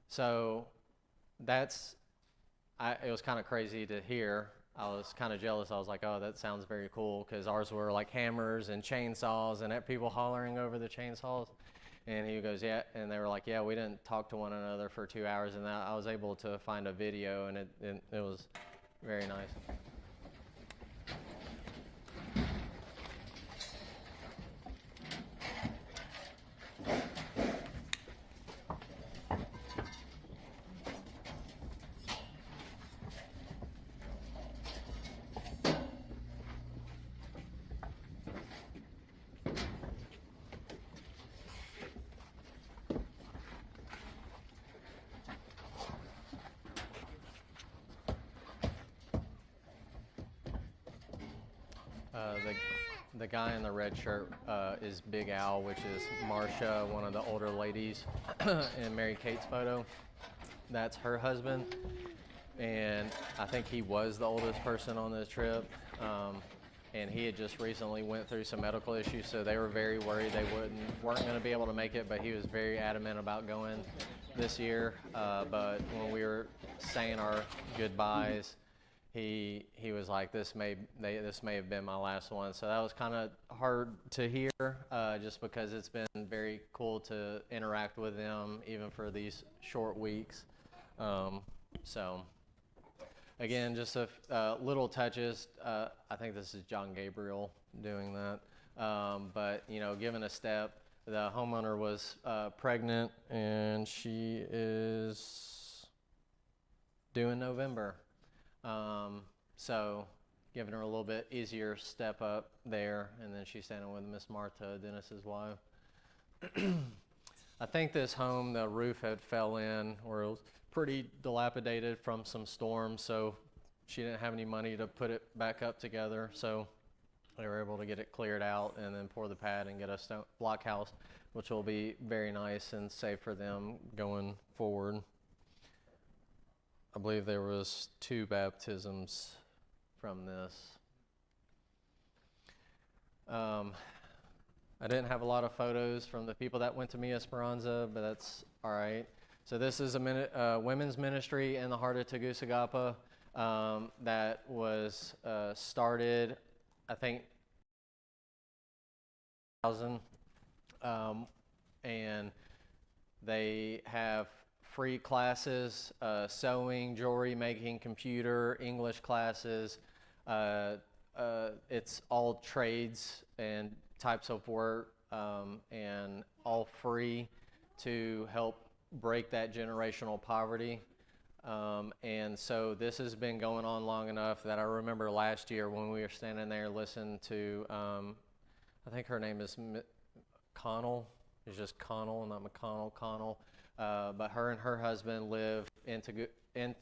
So it was kind of crazy to hear. I was kind of jealous. I was like, oh, that sounds very cool, because ours were like hammers and chainsaws and people hollering over the chainsaws. And he goes, yeah. And they were like, yeah, we didn't talk to one another for 2 hours. And I was able to find a video, and it was very nice. The guy in the red shirt is Big Al, which is Marcia, one of the older ladies in Mary Kate's photo. That's her husband, and I think he was the oldest person on this trip, and he had just recently went through some medical issues, so they were very worried they weren't going to be able to make it, but he was very adamant about going this year. But when we were saying our goodbyes, he was like, this may have been my last one. So that was kind of hard to hear, just because it's been very cool to interact with them even for these short weeks. So again, just a little touches. I think this is John Gabriel doing that. But given a step, the homeowner was pregnant, and she is due in November. So giving her a little bit easier step up there, and then she's standing with Miss Martha, Dennis's wife. I think this home, the roof had fell in, or it was pretty dilapidated from some storms, so she didn't have any money to put it back up together, so they were able to get it cleared out and then pour the pad and get a stone block house, which will be very nice and safe for them going forward. I believe there was 2 baptisms from this. I didn't have a lot of photos from the people that went to Mi Esperanza, but that's all right. So this is a women's ministry in the heart of Tegucigalpa that was started, I think, 2000, and they have free classes, sewing, jewelry making, computer, English classes. It's all trades and types of work, and all free to help break that generational poverty. And so this has been going on long enough that I remember last year when we were standing there listening to, I think her name is Connell. It's just Connell, not McConnell, Connell. But her and her husband live in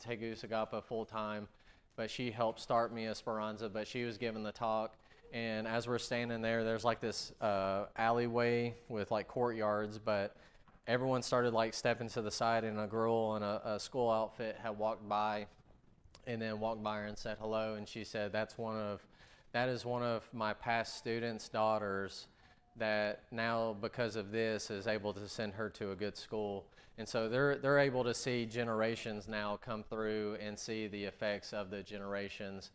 Tegucigalpa full time. But she helped start Mi Esperanza, but she was giving the talk. And as we're standing there, there's like this alleyway with like courtyards, but everyone started like stepping to the side, and a girl in a school outfit had walked by and then walked by her and said hello. And she said, that is one of my past students' daughters that now, because of this, is able to send her to a good school. And so they're able to see generations now come through and see the effects of the generations.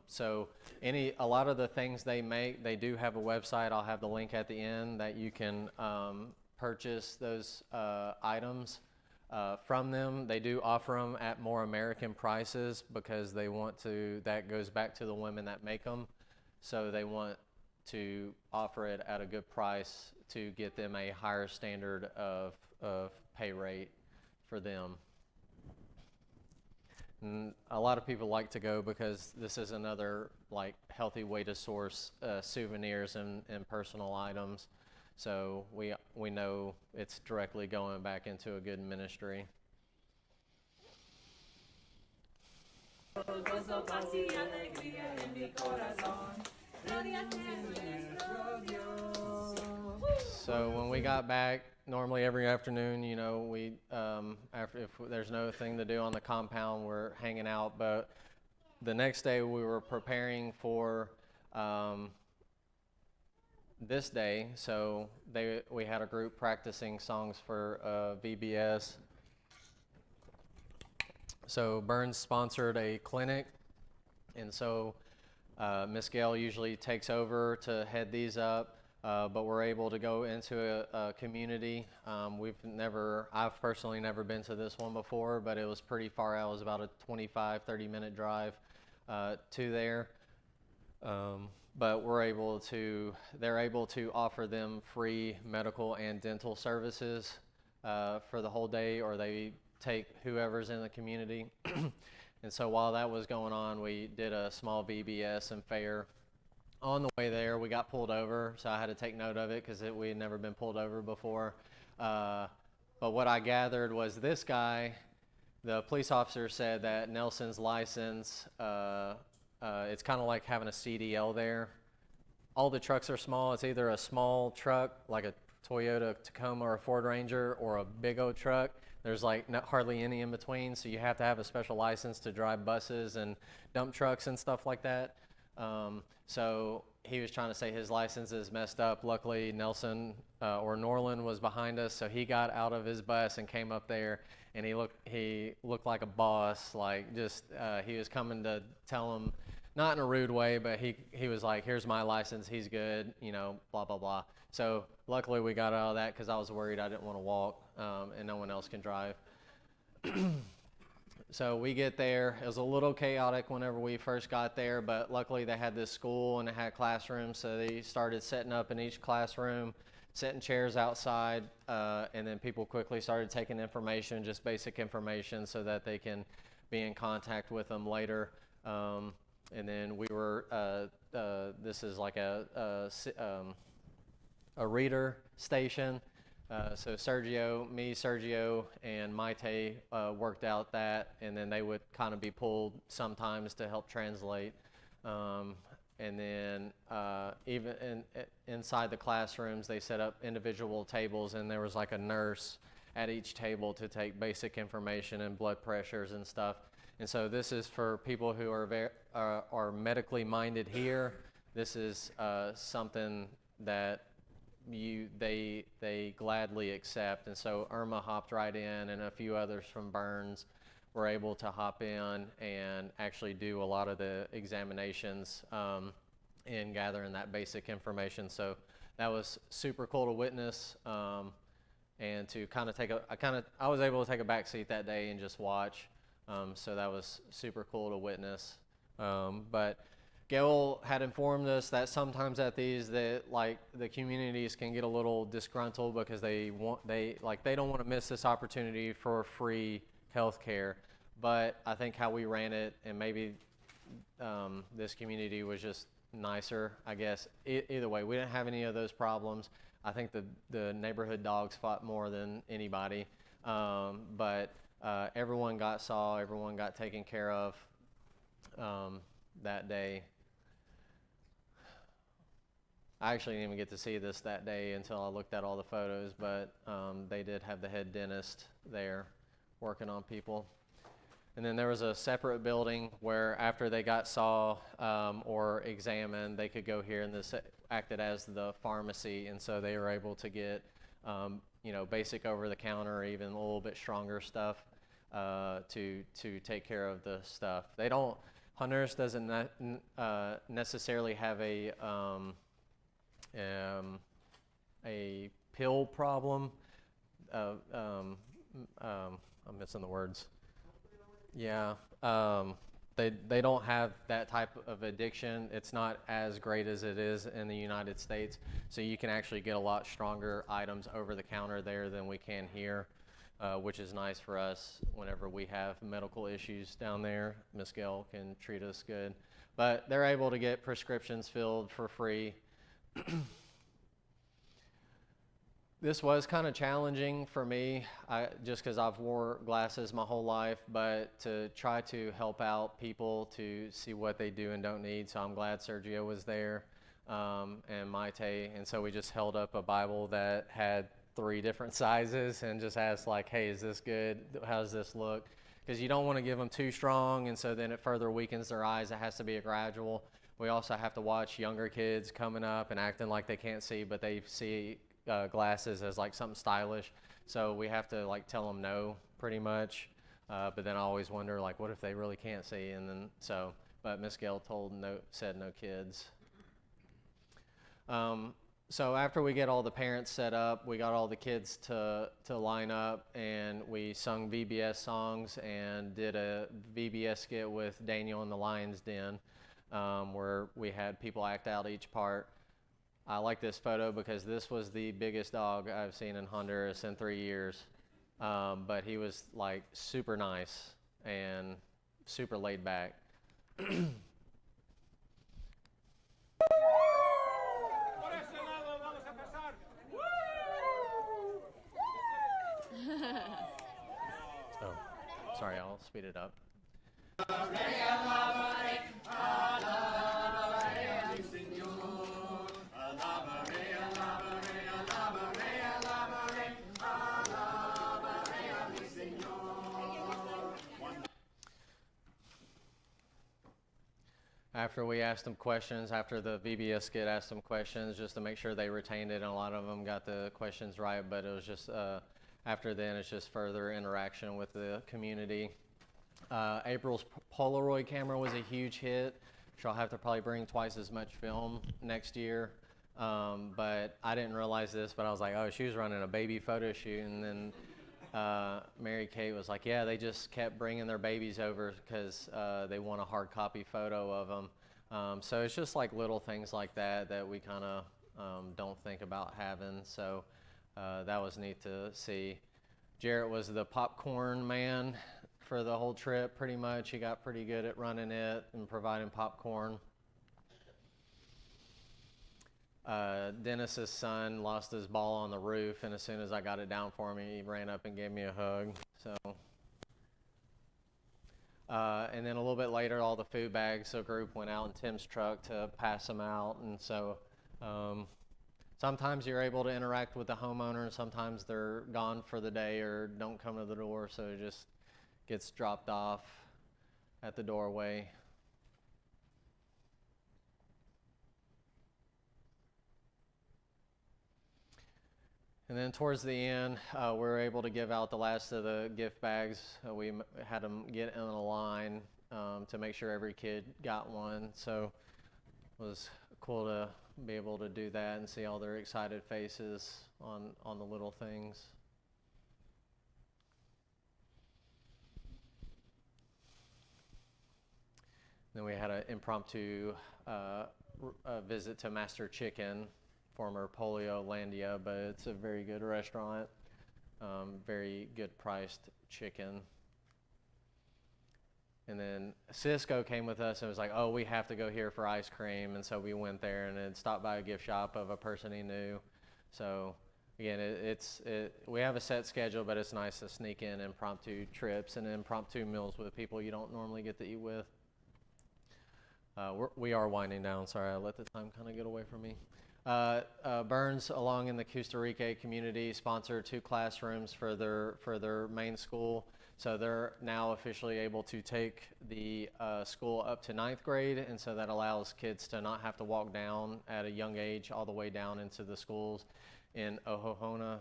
So a lot of the things they make, they do have a website. I'll have the link at the end that you can purchase those items from them. They do offer them at more American prices because they want to, that goes back to the women that make them. So they want to offer it at a good price to get them a higher standard of pay rate for them. And a lot of people like to go because this is another like healthy way to source souvenirs and personal items. So we know it's directly going back into a good ministry. So when we got back, normally every afternoon, you know, we if there's no thing to do on the compound, we're hanging out. But the next day, we were preparing for this day. So we had a group practicing songs for VBS. So Burns sponsored a clinic, and so Miss Gail usually takes over to head these up. But we're able to go into a community. I've personally never been to this one before, but it was pretty far out. It was about a 25-30 minute drive to there. But they're able to offer them free medical and dental services for the whole day, or they take whoever's in the community. And so while that was going on, we did a small VBS and fair. On the way there, we got pulled over, so I had to take note of it because we had never been pulled over before. But what I gathered was this guy, the police officer said that Nelson's license, it's kind of like having a CDL there. All the trucks are small. It's either a small truck, like a Toyota Tacoma or a Ford Ranger, or a big old truck. There's like hardly any in between, so you have to have a special license to drive buses and dump trucks and stuff like that. So he was trying to say his license is messed up. Luckily, Nelson or Norland was behind us, so he got out of his bus and came up there, and he looked like a boss. Like he was coming to tell him, not in a rude way, but he was like, "Here's my license. He's good. You know, blah blah blah." So luckily we got out of that because I was worried I didn't want to walk, and no one else can drive. So we get there. It was a little chaotic whenever we first got there, but luckily they had this school and it had classrooms, so they started setting up in each classroom, setting chairs outside, and then people quickly started taking information, just basic information, so that they can be in contact with them later. And then we were, this is like a reader station. So Sergio, and Maite worked out that, and then they would kind of be pulled sometimes to help translate. And then even inside the classrooms, they set up individual tables, and there was like a nurse at each table to take basic information and blood pressures and stuff. And so this is for people who are medically minded here. This is something that they gladly accept. And so Irma hopped right in, and a few others from Burns were able to hop in and actually do a lot of the examinations and gathering that basic information. So that was super cool to witness, and to kind of I was able to take a back seat that day and just watch. So that was super cool to witness. But Gail had informed us that sometimes at these, that like the communities can get a little disgruntled because they don't want to miss this opportunity for free health care. But I think how we ran it, and maybe this community was just nicer, I guess. Either way, we didn't have any of those problems. I think the neighborhood dogs fought more than anybody. But everyone everyone got taken care of that day. I actually didn't even get to see this that day until I looked at all the photos, but they did have the head dentist there working on people. And then there was a separate building where after they got saw or examined, they could go here, and this acted as the pharmacy. And so they were able to get, basic over-the-counter or even a little bit stronger stuff to take care of the stuff. Honduras doesn't necessarily have a pill problem. I'm missing the words. Yeah, they don't have that type of addiction. It's not as great as it is in the United States. So you can actually get a lot stronger items over the counter there than we can here, which is nice for us whenever we have medical issues down there. Miss Gail can treat us good. But they're able to get prescriptions filled for free. This was kind of challenging for me, just because I've wore glasses my whole life, but to try to help out people to see what they do and don't need. So I'm glad Sergio was there, and Maite. And so we just held up a Bible that had 3 different sizes and just asked, like, hey, is this good? How does this look? Because you don't want to give them too strong, and so then it further weakens their eyes. It has to be a gradual. We also have to watch younger kids coming up and acting like they can't see, but they see glasses as like something stylish. So we have to like tell them no, pretty much. But then I always wonder, like, what if they really can't see? And then but Miss Gail said no kids. So after we get all the parents set up, we got all the kids to line up, and we sung VBS songs and did a VBS skit with Daniel in the Lion's Den, where we had people act out each part. I like this photo because this was the biggest dog I've seen in Honduras in 3 years. But he was like super nice and super laid back. Oh, sorry, I'll speed it up. After we asked them questions, after the VBS skit asked them questions just to make sure they retained it, and a lot of them got the questions right, but it was just, after then, it's just further interaction with the community. April's Polaroid camera was a huge hit. She'll have to probably bring twice as much film next year. But I didn't realize this, but I was like, oh, she was running a baby photo shoot, and then Mary Kate was like, yeah, they just kept bringing their babies over because they want a hard copy photo of them. So it's just like little things like that that we kind of don't think about having. So that was neat to see. Jarrett was the popcorn man for the whole trip, pretty much. He got pretty good at running it and providing popcorn. Dennis's son lost his ball on the roof, and as soon as I got it down for him, he ran up and gave me a hug. So, and then a little bit later, all the food bags, so group went out in Tim's truck to pass them out, and so sometimes you're able to interact with the homeowner, and sometimes they're gone for the day or don't come to the door, so it just gets dropped off at the doorway. And then towards the end, we were able to give out the last of the gift bags. We had them get in a line to make sure every kid got one. So it was cool to be able to do that and see all their excited faces on the little things. Then we had an impromptu visit to Master Chicken, former Polio-Landia, but it's a very good restaurant, very good priced chicken. And then Cisco came with us and was like, oh, we have to go here for ice cream. And so we went there and then stopped by a gift shop of a person he knew. So again, we have a set schedule, but it's nice to sneak in impromptu trips and impromptu meals with people you don't normally get to eat with. We are winding down. Sorry, I let the time kind of get away from me. Burns, along in the Costa Rica community, sponsored 2 classrooms for their main school. So they're now officially able to take the school up to 9th grade, and so that allows kids to not have to walk down at a young age all the way down into the schools in Ohohona,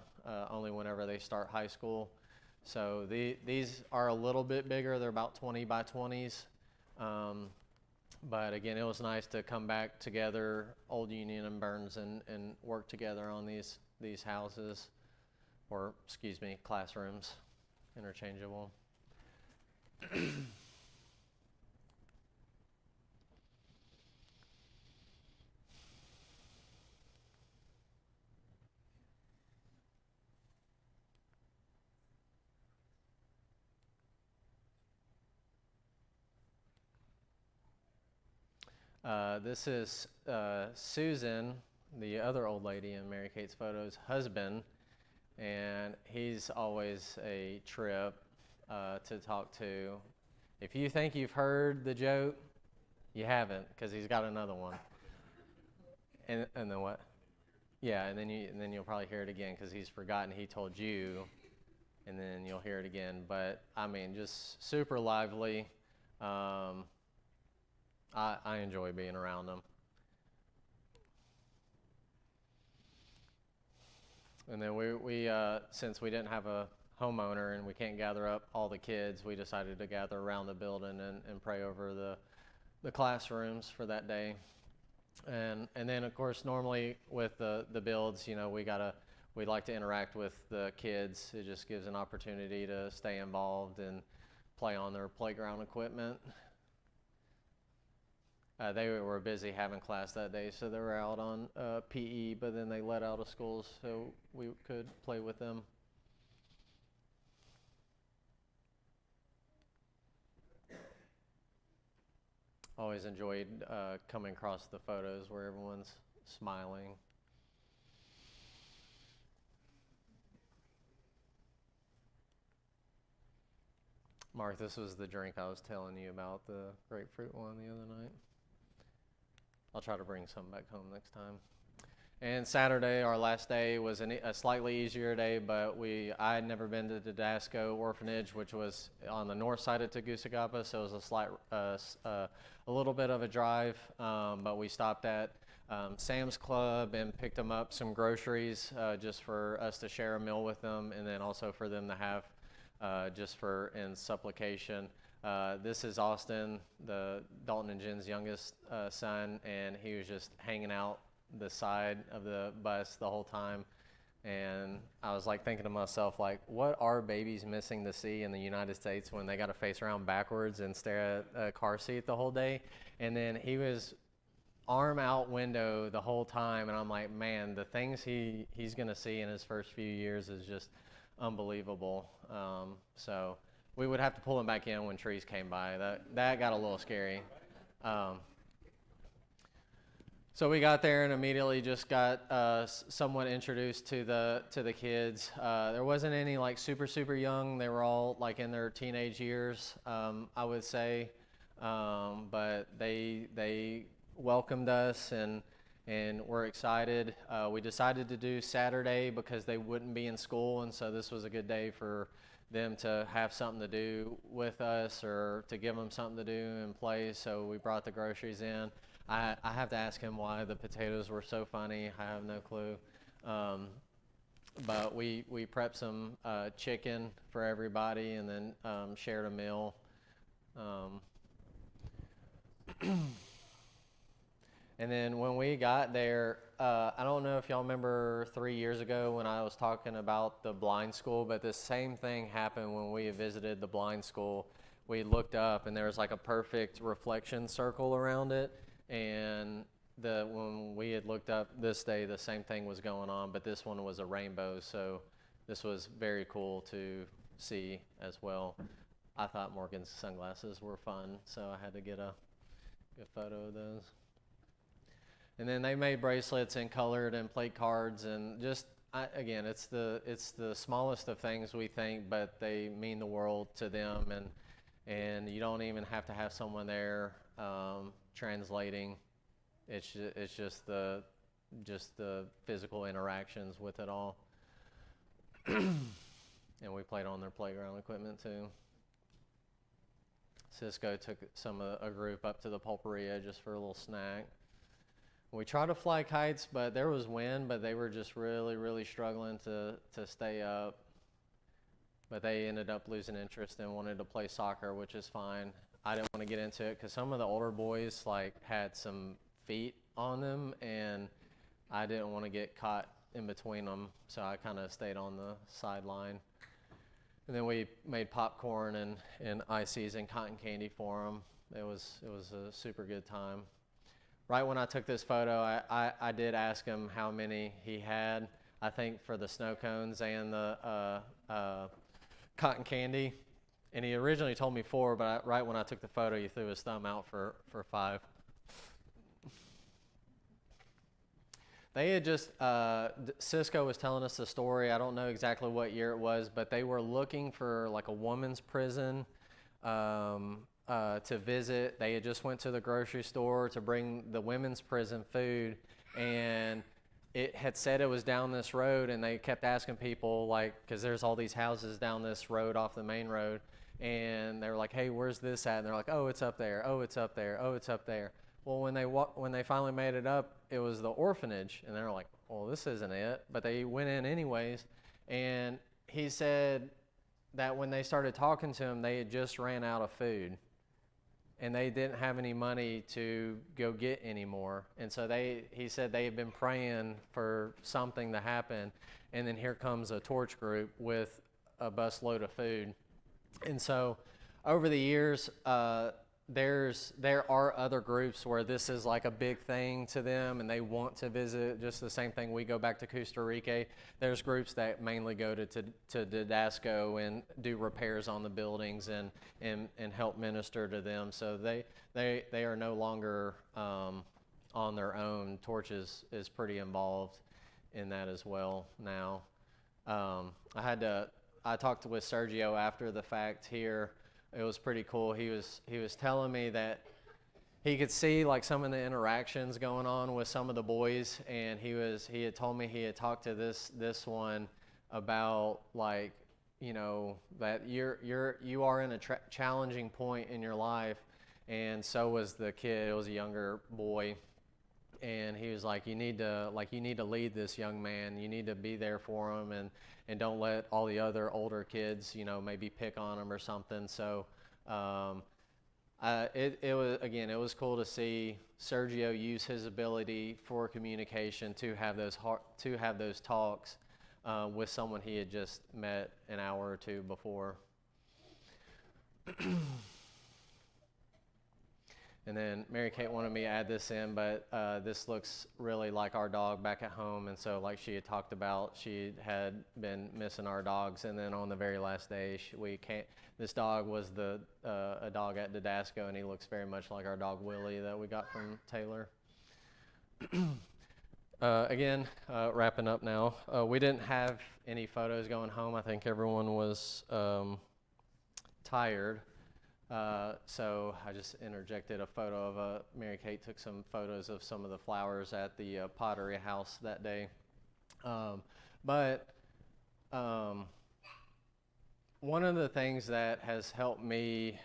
only whenever they start high school. So these are a little bit bigger. They're about 20 by 20s. But again, it was nice to come back together, Old Union and Burns, and work together on these houses, or excuse me, classrooms, interchangeable. This is Susan, the other old lady in Mary Kate's photos, husband, and he's always a trip to talk to. If you think you've heard the joke, you haven't, because he's got another one. And then what? Yeah, and then you'll probably hear it again because he's forgotten he told you, and then you'll hear it again. But I mean, just super lively. I enjoy being around them. And then we since we didn't have a homeowner and we can't gather up all the kids, we decided to gather around the building and pray over the classrooms for that day. And then of course normally with the builds, you know, we like to interact with the kids. It just gives an opportunity to stay involved and play on their playground equipment. They were busy having class that day, so they were out on PE, but then they let out of schools so we could play with them. Always enjoyed coming across the photos where everyone's smiling. Mark, this was the drink I was telling you about, the grapefruit one the other night. I'll try to bring some back home next time. And Saturday, our last day, was a slightly easier day, but I had never been to the Didasco Orphanage, which was on the north side of Tegucigalpa, so it was a little bit of a drive, but we stopped at Sam's Club and picked them up some groceries just for us to share a meal with them, and then also for them to have just in supplication. This is Austin, Dalton and Jen's youngest son, and he was just hanging out the side of the bus the whole time. And I was like thinking to myself, like, what are babies missing to see in the United States when they got to face around backwards and stare at a car seat the whole day? And then he was arm out window the whole time, and I'm like, man, the things he's going to see in his first few years is just unbelievable. So we would have to pull him back in when trees came by. That got a little scary. So we got there and immediately just got somewhat introduced to the kids. There wasn't any like super young. They were all like in their teenage years, I would say. But they welcomed us, and and we're excited. We decided to do Saturday because they wouldn't be in school, and so this was a good day for them to have something to do with us or to give them something to do and play. So we brought the groceries in. I have to ask him why the potatoes were so funny. I have no clue. But we prepped some chicken for everybody and then shared a meal. And then when we got there, I don't know if y'all remember 3 years ago when I was talking about the blind school, but the same thing happened when we visited the blind school. We looked up and there was like a perfect reflection circle around it, and when we had looked up this day, the same thing was going on, but this one was a rainbow, so this was very cool to see as well. I thought Morgan's sunglasses were fun, so I had to get a good photo of those. And then they made bracelets and colored and played cards, and just again, it's the smallest of things we think, but they mean the world to them, and you don't even have to have someone there translating. It's just the physical interactions with it all. And we played on their playground equipment too. Cisco took a group up to the pulperia just for a little snack. We tried to fly kites, but there was wind, but they were just really, really struggling to stay up. But they ended up losing interest and wanted to play soccer, which is fine. I didn't want to get into it because some of the older boys had some feet on them, and I didn't want to get caught in between them, so I kind of stayed on the sideline. And then we made popcorn and ices and cotton candy for them. It was a super good time. Right when I took this photo, I did ask him how many he had. I think for the snow cones and the cotton candy. And he originally told me 4, but right when I took the photo, he threw his thumb out for 5. They had just, Cisco was telling us the story. I don't know exactly what year it was, but they were looking for like a woman's prison to visit. They had just went to the grocery store to bring the women's prison food, and it had said it was down this road, and they kept asking people, because there's all these houses down this road off the main road, and they were like, hey, where's this at? And they're like, oh, it's up there, oh, it's up there, oh, it's up there. Well, when they finally made it up, it was the orphanage, and they were like, well, this isn't it, but they went in anyways, and he said that when they started talking to him, they had just ran out of food, and they didn't have any money to go get any more, and so he said they had been praying for something to happen, and then here comes a torch group with a busload of food. And so over the years, there are other groups where this is like a big thing to them and they want to visit. Just the same thing, we go back to Costa Rica. There's groups that mainly go to Didasco and do repairs on the buildings and help minister to them. So they are no longer on their own. Torches is pretty involved in that as well now. I talked with Sergio after the fact here. It was pretty cool. He was telling me that he could see like some of the interactions going on with some of the boys, and he had told me he had talked to this one about like, you know, that you are in a challenging point in your life, and so was the kid. It was a younger boy, and he was like, you need to lead this young man. You need to be there for him, and don't let all the other older kids, you know, maybe pick on him or something. So it was cool to see Sergio use his ability for communication to have those talks with someone he had just met an hour or two before. And then Mary Kate wanted me to add this in, but this looks really like our dog back at home. And so like she had talked about, she had been missing our dogs. And then on the very last day, this dog was a dog at Didasco, and he looks very much like our dog Willie that we got from Taylor. Again, wrapping up now. We didn't have any photos going home. I think everyone was tired. So I just interjected a photo of Mary Kate took some photos of some of the flowers at the Pottery House that day. But one of the things that has helped me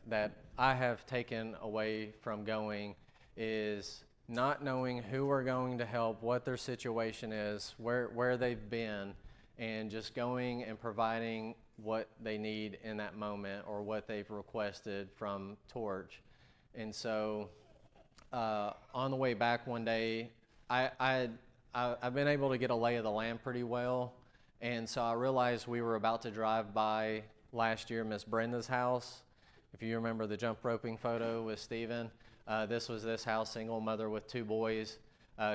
that I have taken away from going is not knowing who we're going to help, what their situation is, where they've been, and just going and providing what they need in that moment or what they've requested from Torch. And so on the way back one day, I've been able to get a lay of the land pretty well. And so I realized we were about to drive by last year Miss Brenda's house. If you remember the jump roping photo with Stephen, this was this house, single mother with 2 boys.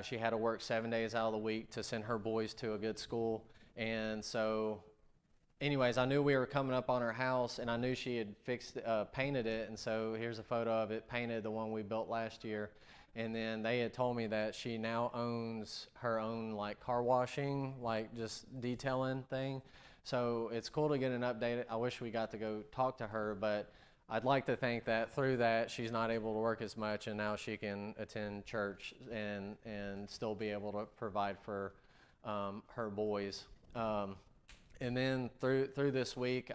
She had to work 7 days out of the week to send her boys to a good school. And so anyways, I knew we were coming up on her house, and I knew she had painted it. And so here's a photo of it painted, the one we built last year. And then they had told me that she now owns her own like car washing, like just detailing thing. So it's cool to get an update. I wish we got to go talk to her, but I'd like to think that through that she's not able to work as much, and now she can attend church and still be able to provide for her boys. And then through this week,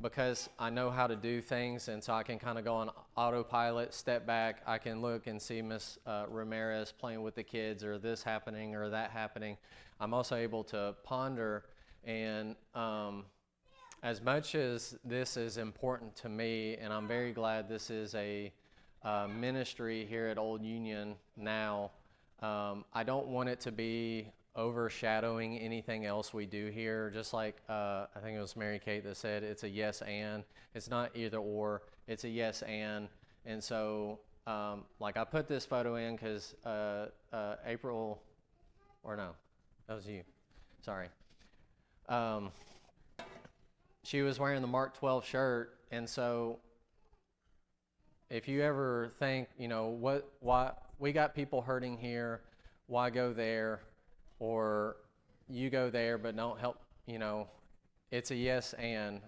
because I know how to do things, and so I can kind of go on autopilot, step back. I can look and see Miss Ramirez playing with the kids, or this happening or that happening. I'm also able to ponder, and as much as this is important to me, and I'm very glad this is a ministry here at Old Union now, I don't want it to be overshadowing anything else we do here. Just like I think it was Mary Kate that said, it's a yes and. It's not either or, it's a yes and. And so like I put this photo in because April, or no, that was you, sorry. She was wearing the Mark 12 shirt, and so if you ever think, you know, why we got people hurting here, why go there? Or you go there but don't help, you know, it's a yes and.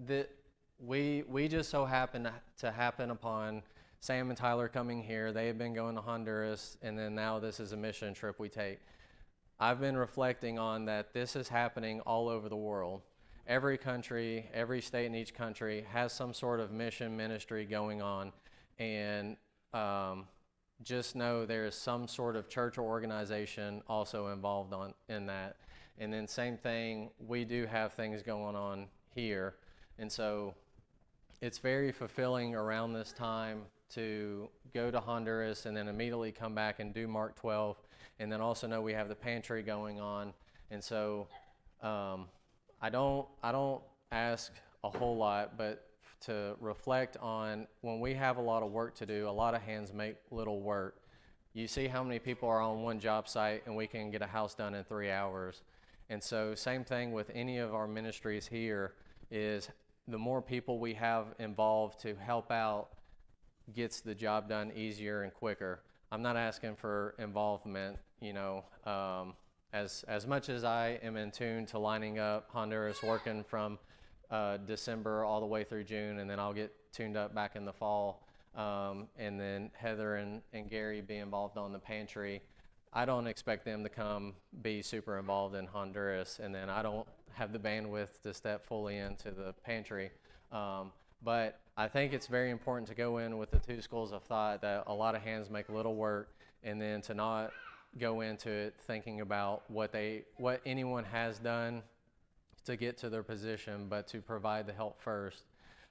That we just so happen to happen upon Sam and Tyler coming here. They have been going to Honduras, and then now this is a mission trip we take. I've been reflecting on that this is happening all over the world. Every country, every state in each country has some sort of mission ministry going on, and just know there is some sort of church or organization also involved in that. And then same thing, we do have things going on here. And so it's very fulfilling around this time to go to Honduras and then immediately come back and do Mark 12. And then also know we have the pantry going on. And so I don't ask a whole lot, but to reflect on when we have a lot of work to do, a lot of hands make little work. You see how many people are on one job site, and we can get a house done in 3 hours. And so same thing with any of our ministries here is the more people we have involved to help out gets the job done easier and quicker. I'm not asking for involvement, you know, as much as I am in tune to lining up Honduras, working from December all the way through June, and then I'll get tuned up back in the fall. And then Heather and Gary be involved on the pantry. I don't expect them to come be super involved in Honduras, and then I don't have the bandwidth to step fully into the pantry. But I think it's very important to go in with the 2 schools of thought that a lot of hands make little work, and then to not go into it thinking about what anyone has done to get to their position, but to provide the help first.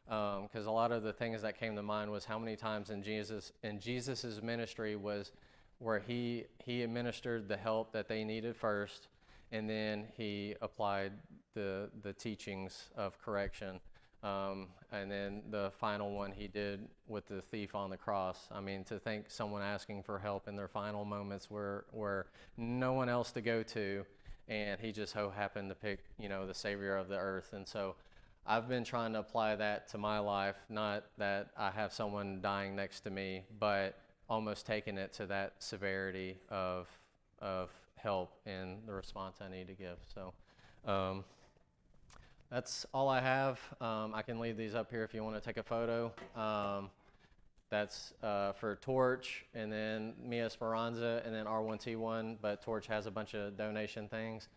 Because a lot of the things that came to mind was how many times in Jesus's ministry was where he administered the help that they needed first, and then he applied the teachings of correction. And then the final one he did with the thief on the cross. I mean, to think someone asking for help in their final moments where no one else to go to, and he just so happened to pick, you know, the Savior of the earth. And so I've been trying to apply that to my life, not that I have someone dying next to me, but almost taking it to that severity of help and the response I need to give. So That's all I have. I can leave these up here if you want to take a photo. That's for Torch, and then Mia Speranza, and then R1T1, but Torch has a bunch of donation things.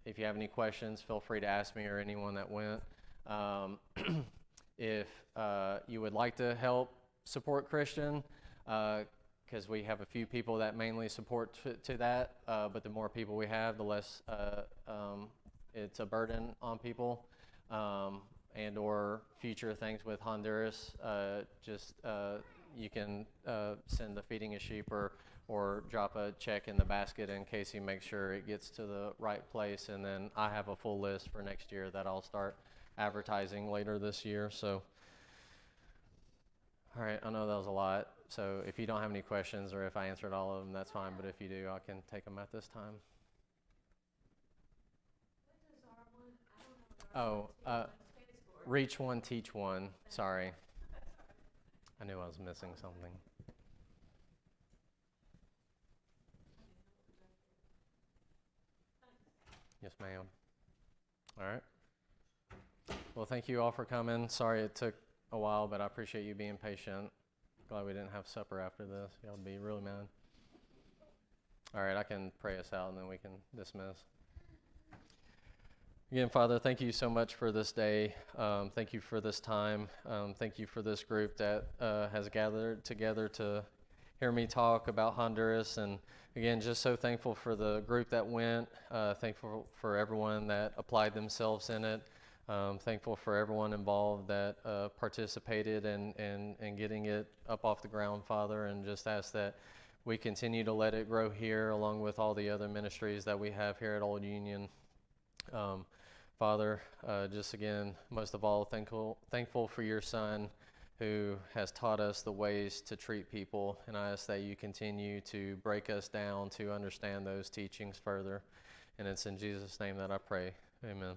If you have any questions, feel free to ask me or anyone that went. If you would like to help support Christian, because we have a few people that mainly support to that, but the more people we have, the less it's a burden on people, and or future things with Honduras. You can send the Feeding a Sheep or drop a check in the basket, and Casey makes sure it gets to the right place. And then I have a full list for next year that I'll start advertising later this year. So, all right, I know that was a lot. So if you don't have any questions, or if I answered all of them, that's fine. But if you do, I can take them at this time. Oh, Reach One, Teach One. Sorry. I knew I was missing something. Yes, ma'am. All right. Well, thank you all for coming. Sorry it took a while, but I appreciate you being patient. Glad we didn't have supper after this. Y'all would be really mad. All right, I can pray us out and then we can dismiss. Again, Father, thank you so much for this day. Thank you for this time. Thank you for this group that has gathered together to hear me talk about Honduras. And again, just so thankful for the group that went. Thankful for everyone that applied themselves in it. Thankful for everyone involved that participated in getting it up off the ground, Father, and just ask that we continue to let it grow here along with all the other ministries that we have here at Old Union. Father, just again, most of all, thankful for your Son who has taught us the ways to treat people, and I ask that you continue to break us down to understand those teachings further. And it's in Jesus' name that I pray. Amen.